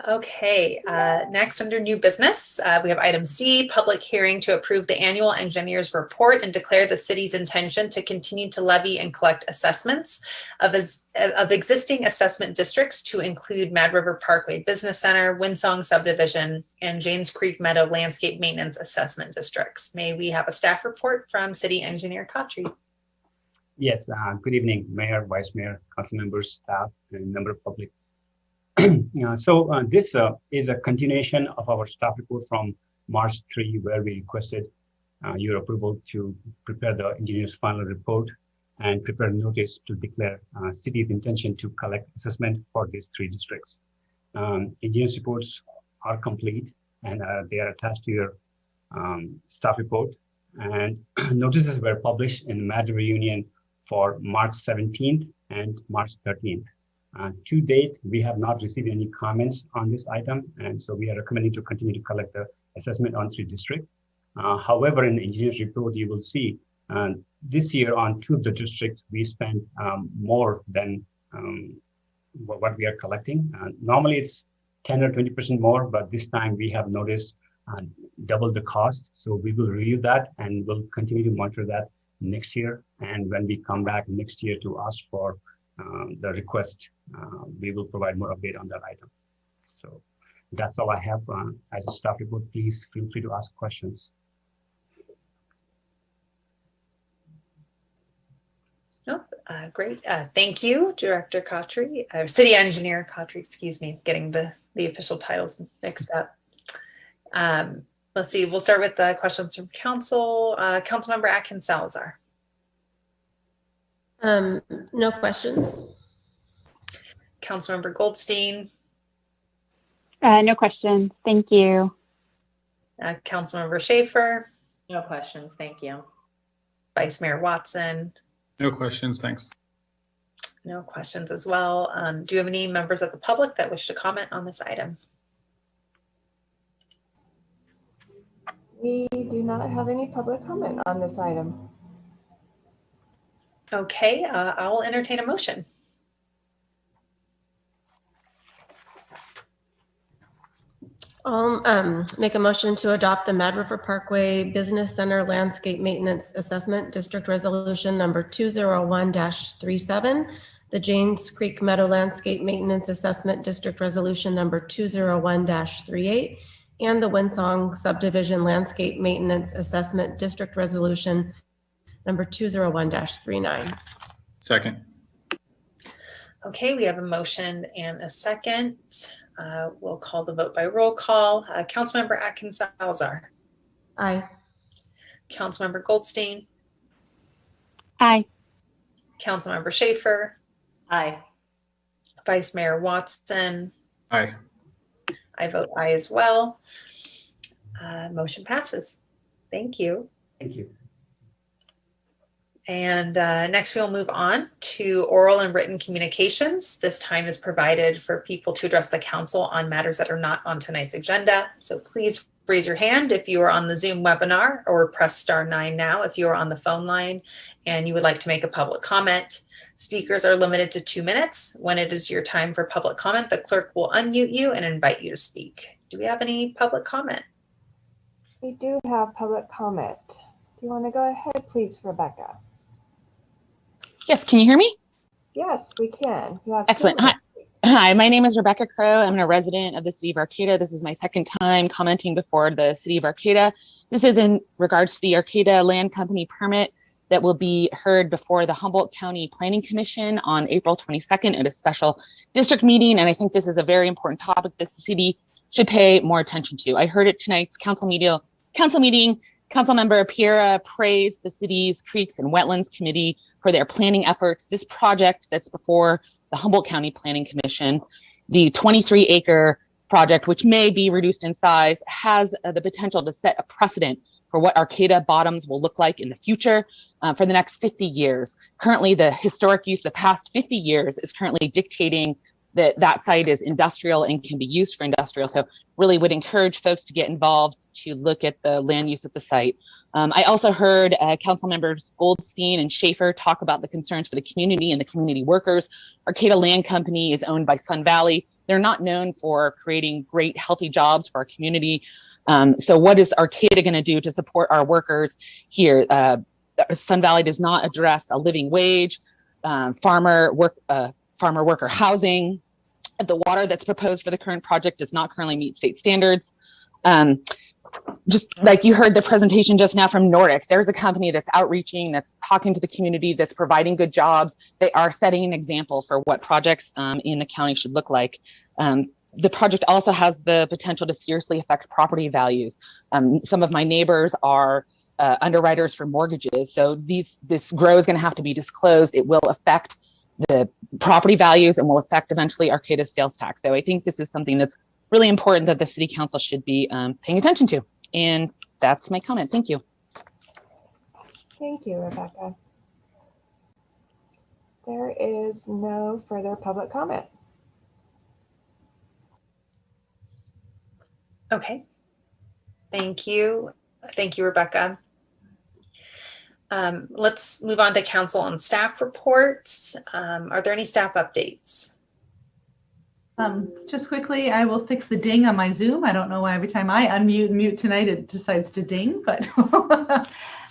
Okay, next under new business, we have item C, public hearing to approve the annual engineer's report and declare the city's intention to continue to levy and collect assessments of existing assessment districts to include Mad River Parkway Business Center, Windsong Subdivision, and Janes Creek Meadow Landscape Maintenance Assessment Districts. May we have a staff report from City Engineer Kotry? Yes, good evening, Mayor, Vice Mayor, council members, staff, and member of public. This is a continuation of our staff report from March 3, where we requested your approval to prepare the engineer's final report and prepare notice to declare city's intention to collect assessment for these 3 districts. Engineer's reports are complete and they are attached to your staff report, and notices were published in Mad River Union for March 17th and March 13th. To date, we have not received any comments on this item, and so we are recommending to continue to collect the assessment on 3 districts. However, in the engineer's report, you will see this year on 2 of the districts, we spent more than what we are collecting. Normally, it's 10 or 20% more, but this time we have noticed double the cost. So we will review that and we'll continue to monitor that next year. And when we come back next year to ask for the request, we will provide more update on that item. So that's all I have as a staff report. Please feel free to ask questions. Nope. Great. Thank you, Director Kotry, or City Engineer Kotry, excuse me, getting the official titles mixed up. Let's see, we'll start with the questions from council. Councilmember Atkins Salazar. No questions. Councilmember Goldstein. No questions. Thank you. Councilmember Schaefer. No questions. Thank you. Vice Mayor Watson. No questions, thanks. No questions as well. Do you have any members of the public that wish to comment on this item? We do not have any public comment on this item. Okay, I will entertain a motion. I'll make a motion to adopt the Mad River Parkway Business Center Landscape Maintenance Assessment District Resolution number 201-37, the Janes Creek Meadow Landscape Maintenance Assessment District Resolution number 201-38, and the Windsong Subdivision Landscape Maintenance Assessment District Resolution number 201-39. Second. Okay, we have a motion and a second. We'll call the vote by roll call. Councilmember Atkins Salazar. Aye. Councilmember Goldstein. Aye. Councilmember Schaefer. Aye. Vice Mayor Watson. Aye. I vote aye as well. Motion passes. Thank you. Thank you. And next we'll move on to oral and written communications. This time is provided for people to address the council on matters that are not on tonight's agenda. So please raise your hand if you are on the Zoom webinar, or press *9 now if you are on the phone line and you would like to make a public comment. Speakers are limited to 2 minutes. When it is your time for public comment, the clerk will unmute you and invite you to speak. Do we have any public comment? We do have public comment. Do you want to go ahead, please, Rebecca? Yes, can you hear me? Yes, we can. You have Excellent. Hi, my name is Rebecca Crow. I'm a resident of the city of Arcata. This is my second time commenting before the city of Arcata. This is in regards to the Arcata Land Company permit that will be heard before the Humboldt County Planning Commission on April 22nd at a special district meeting. And I think this is a very important topic that the city should pay more attention to. I heard at tonight's council meeting, Councilmember Piera praised the city's Creeks and Wetlands Committee for their planning efforts. This project that's before the Humboldt County Planning Commission, the 23-acre project, which may be reduced in size, has the potential to set a precedent for what Arcata bottoms will look like in the future for the next 50 years. Currently, the historic use of the past 50 years is currently dictating that site is industrial and can be used for industrial. So really would encourage folks to get involved to look at the land use at the site. I also heard council members Goldstein and Schaefer talk about the concerns for the community and the community workers. Arcata Land Company is owned by Sun Valley. They're not known for creating great, healthy jobs for our community. So what is Arcata going to do to support our workers here? Sun Valley does not address a living wage, farmer worker housing. The water that's proposed for the current project does not currently meet state standards. Just like you heard the presentation just now from Nordic, there's a company that's outreaching, that's talking to the community, that's providing good jobs. They are setting an example for what projects in the county should look like. The project also has the potential to seriously affect property values. Some of my neighbors are underwriters for mortgages, so this grow is going to have to be disclosed. It will affect the property values and will affect eventually Arcata's sales tax. So I think this is something that's really important that the city council should be paying attention to. And that's my comment. Thank you. Thank you, Rebecca. There is no further public comment. Okay. Thank you. Thank you, Rebecca. Let's move on to council and staff reports. Are there any staff updates? Just quickly, I will fix the ding on my Zoom. I don't know why every time I unmute and mute tonight, it decides to ding, but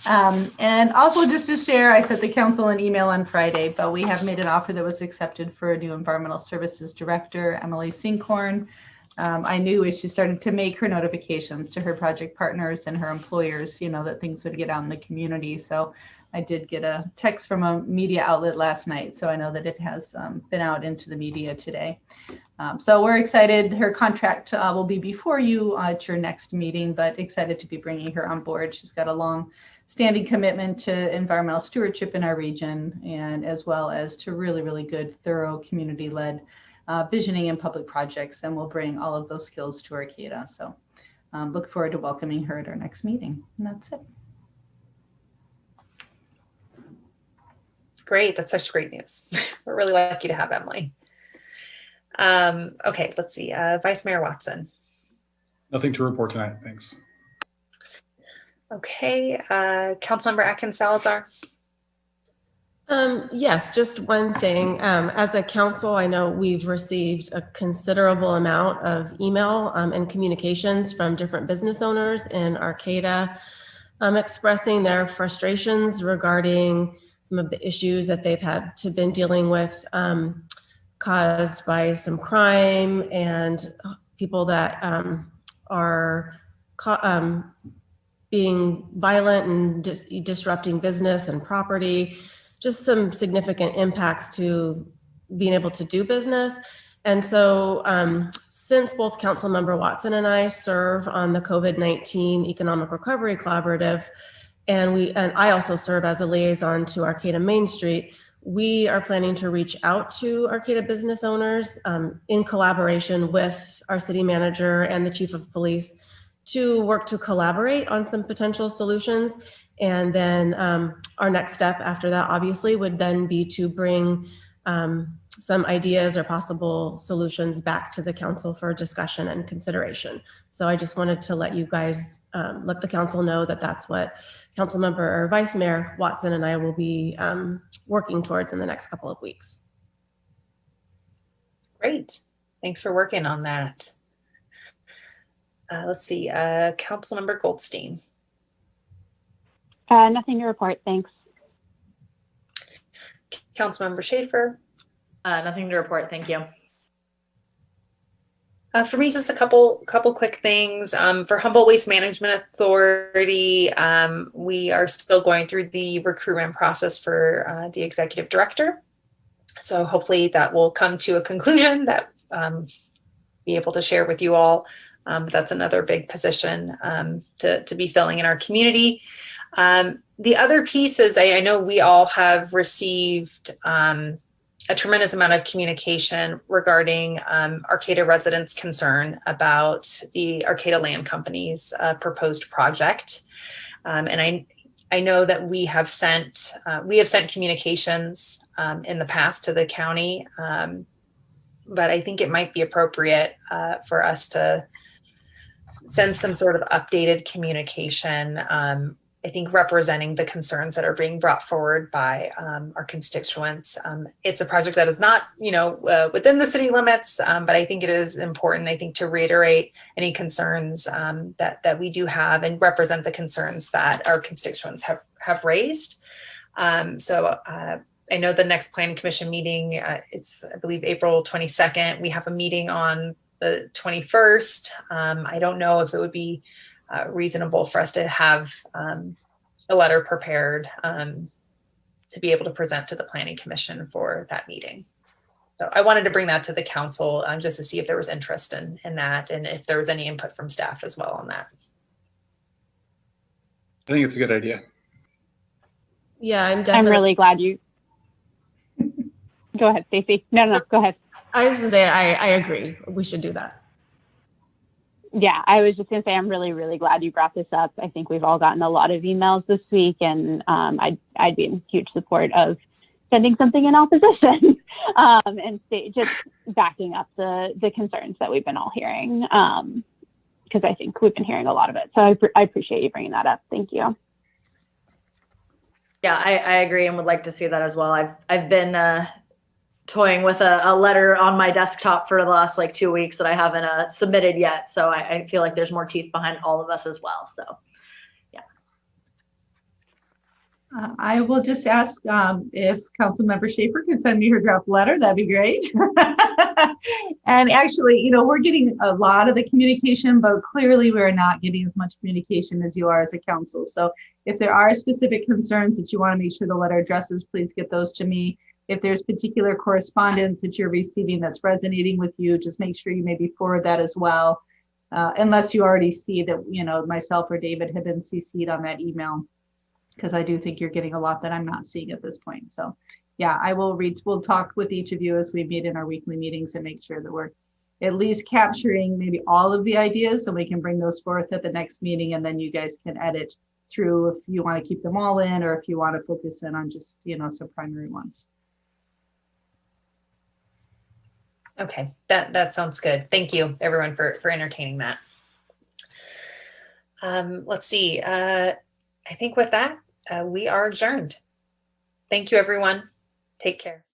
and also just to share, I sent the council an email on Friday, but we have made an offer that was accepted for a new environmental services director, Emily Sinkhorn. I knew as she started to make her notifications to her project partners and her employers, that things would get out in the community. So I did get a text from a media outlet last night. So I know that it has been out into the media today. So we're excited. Her contract will be before you at your next meeting, but excited to be bringing her on board. She's got a long standing commitment to environmental stewardship in our region, and as well as to really, really good, thorough community-led visioning and public projects, and we'll bring all of those skills to Arcata. So look forward to welcoming her at our next meeting. And that's it. Great. That's such great news. We're really lucky to have Emily. Okay, let's see. Vice Mayor Watson. Nothing to report tonight. Thanks. Okay. Councilmember Atkins Salazar. Yes, just one thing. As a council, I know we've received a considerable amount of email and communications from different business owners in Arcata expressing their frustrations regarding some of the issues that they've had to been dealing with caused by some crime and people that are being violent and disrupting business and property. Just some significant impacts to being able to do business. And so since both Councilmember Watson and I serve on the COVID-19 Economic Recovery Collaborative, and I also serve as a liaison to Arcata Main Street, we are planning to reach out to Arcata business owners in collaboration with our city manager and the chief of police to work to collaborate on some potential solutions. And then our next step after that, obviously, would then be to bring some ideas or possible solutions back to the council for discussion and consideration. So I just wanted to let you guys, let the council know that that's what Councilmember or Vice Mayor Watson and I will be working towards in the next couple of weeks. Great. Thanks for working on that. Let's see, Councilmember Goldstein. Nothing to report, thanks. Councilmember Schaefer. Nothing to report, thank you. For me, just a couple quick things. For Humboldt Waste Management Authority, we are still going through the recruitment process for the executive director. So hopefully that will come to a conclusion that be able to share with you all. But that's another big position to be filling in our community. The other piece is I know we all have received a tremendous amount of communication regarding Arcata residents' concern about the Arcata Land Company's proposed project. And I know that we have sent communications in the past to the county, but I think it might be appropriate for us to send some sort of updated communication, I think representing the concerns that are being brought forward by our constituents. It's a project that is not, within the city limits, but I think it is important, I think, to reiterate any concerns that we do have and represent the concerns that our constituents have raised. So I know the next Planning Commission meeting, it's, I believe, April 22nd. We have a meeting on the 21st. I don't know if it would be reasonable for us to have a letter prepared to be able to present to the Planning Commission for that meeting. So I wanted to bring that to the council just to see if there was interest in that and if there was any input from staff as well on that. I think it's a good idea. Yeah, I'm definitely. I'm really glad you. Go ahead, Stacey. No, go ahead. I was going to say, I agree. We should do that. Yeah, I was just going to say, I'm really, really glad you brought this up. I think we've all gotten a lot of emails this week, and I'd be in huge support of sending something in opposition and just backing up the concerns that we've been all hearing, because I think we've been hearing a lot of it. So I appreciate you bringing that up. Thank you. Yeah, I agree and would like to see that as well. I've been toying with a letter on my desktop for the last 2 weeks that I haven't submitted yet. So I feel like there's more teeth behind all of us as well. So, yeah. I will just ask if Councilmember Schaefer can send me her draft letter. That'd be great. And actually, we're getting a lot of the communication, but clearly we're not getting as much communication as you are as a council. So if there are specific concerns that you want to make sure the letter addresses, please get those to me. If there's particular correspondence that you're receiving that's resonating with you, just make sure you maybe forward that as well. Unless you already see that, myself or David have been CC'd on that email, because I do think you're getting a lot that I'm not seeing at this point. So yeah, we'll talk with each of you as we meet in our weekly meetings and make sure that we're at least capturing maybe all of the ideas so we can bring those forth at the next meeting, and then you guys can edit through if you want to keep them all in or if you want to focus in on just, some primary ones. Okay, that sounds good. Thank you, everyone, for entertaining that. Let's see. I think with that, we are adjourned. Thank you, everyone. Take care.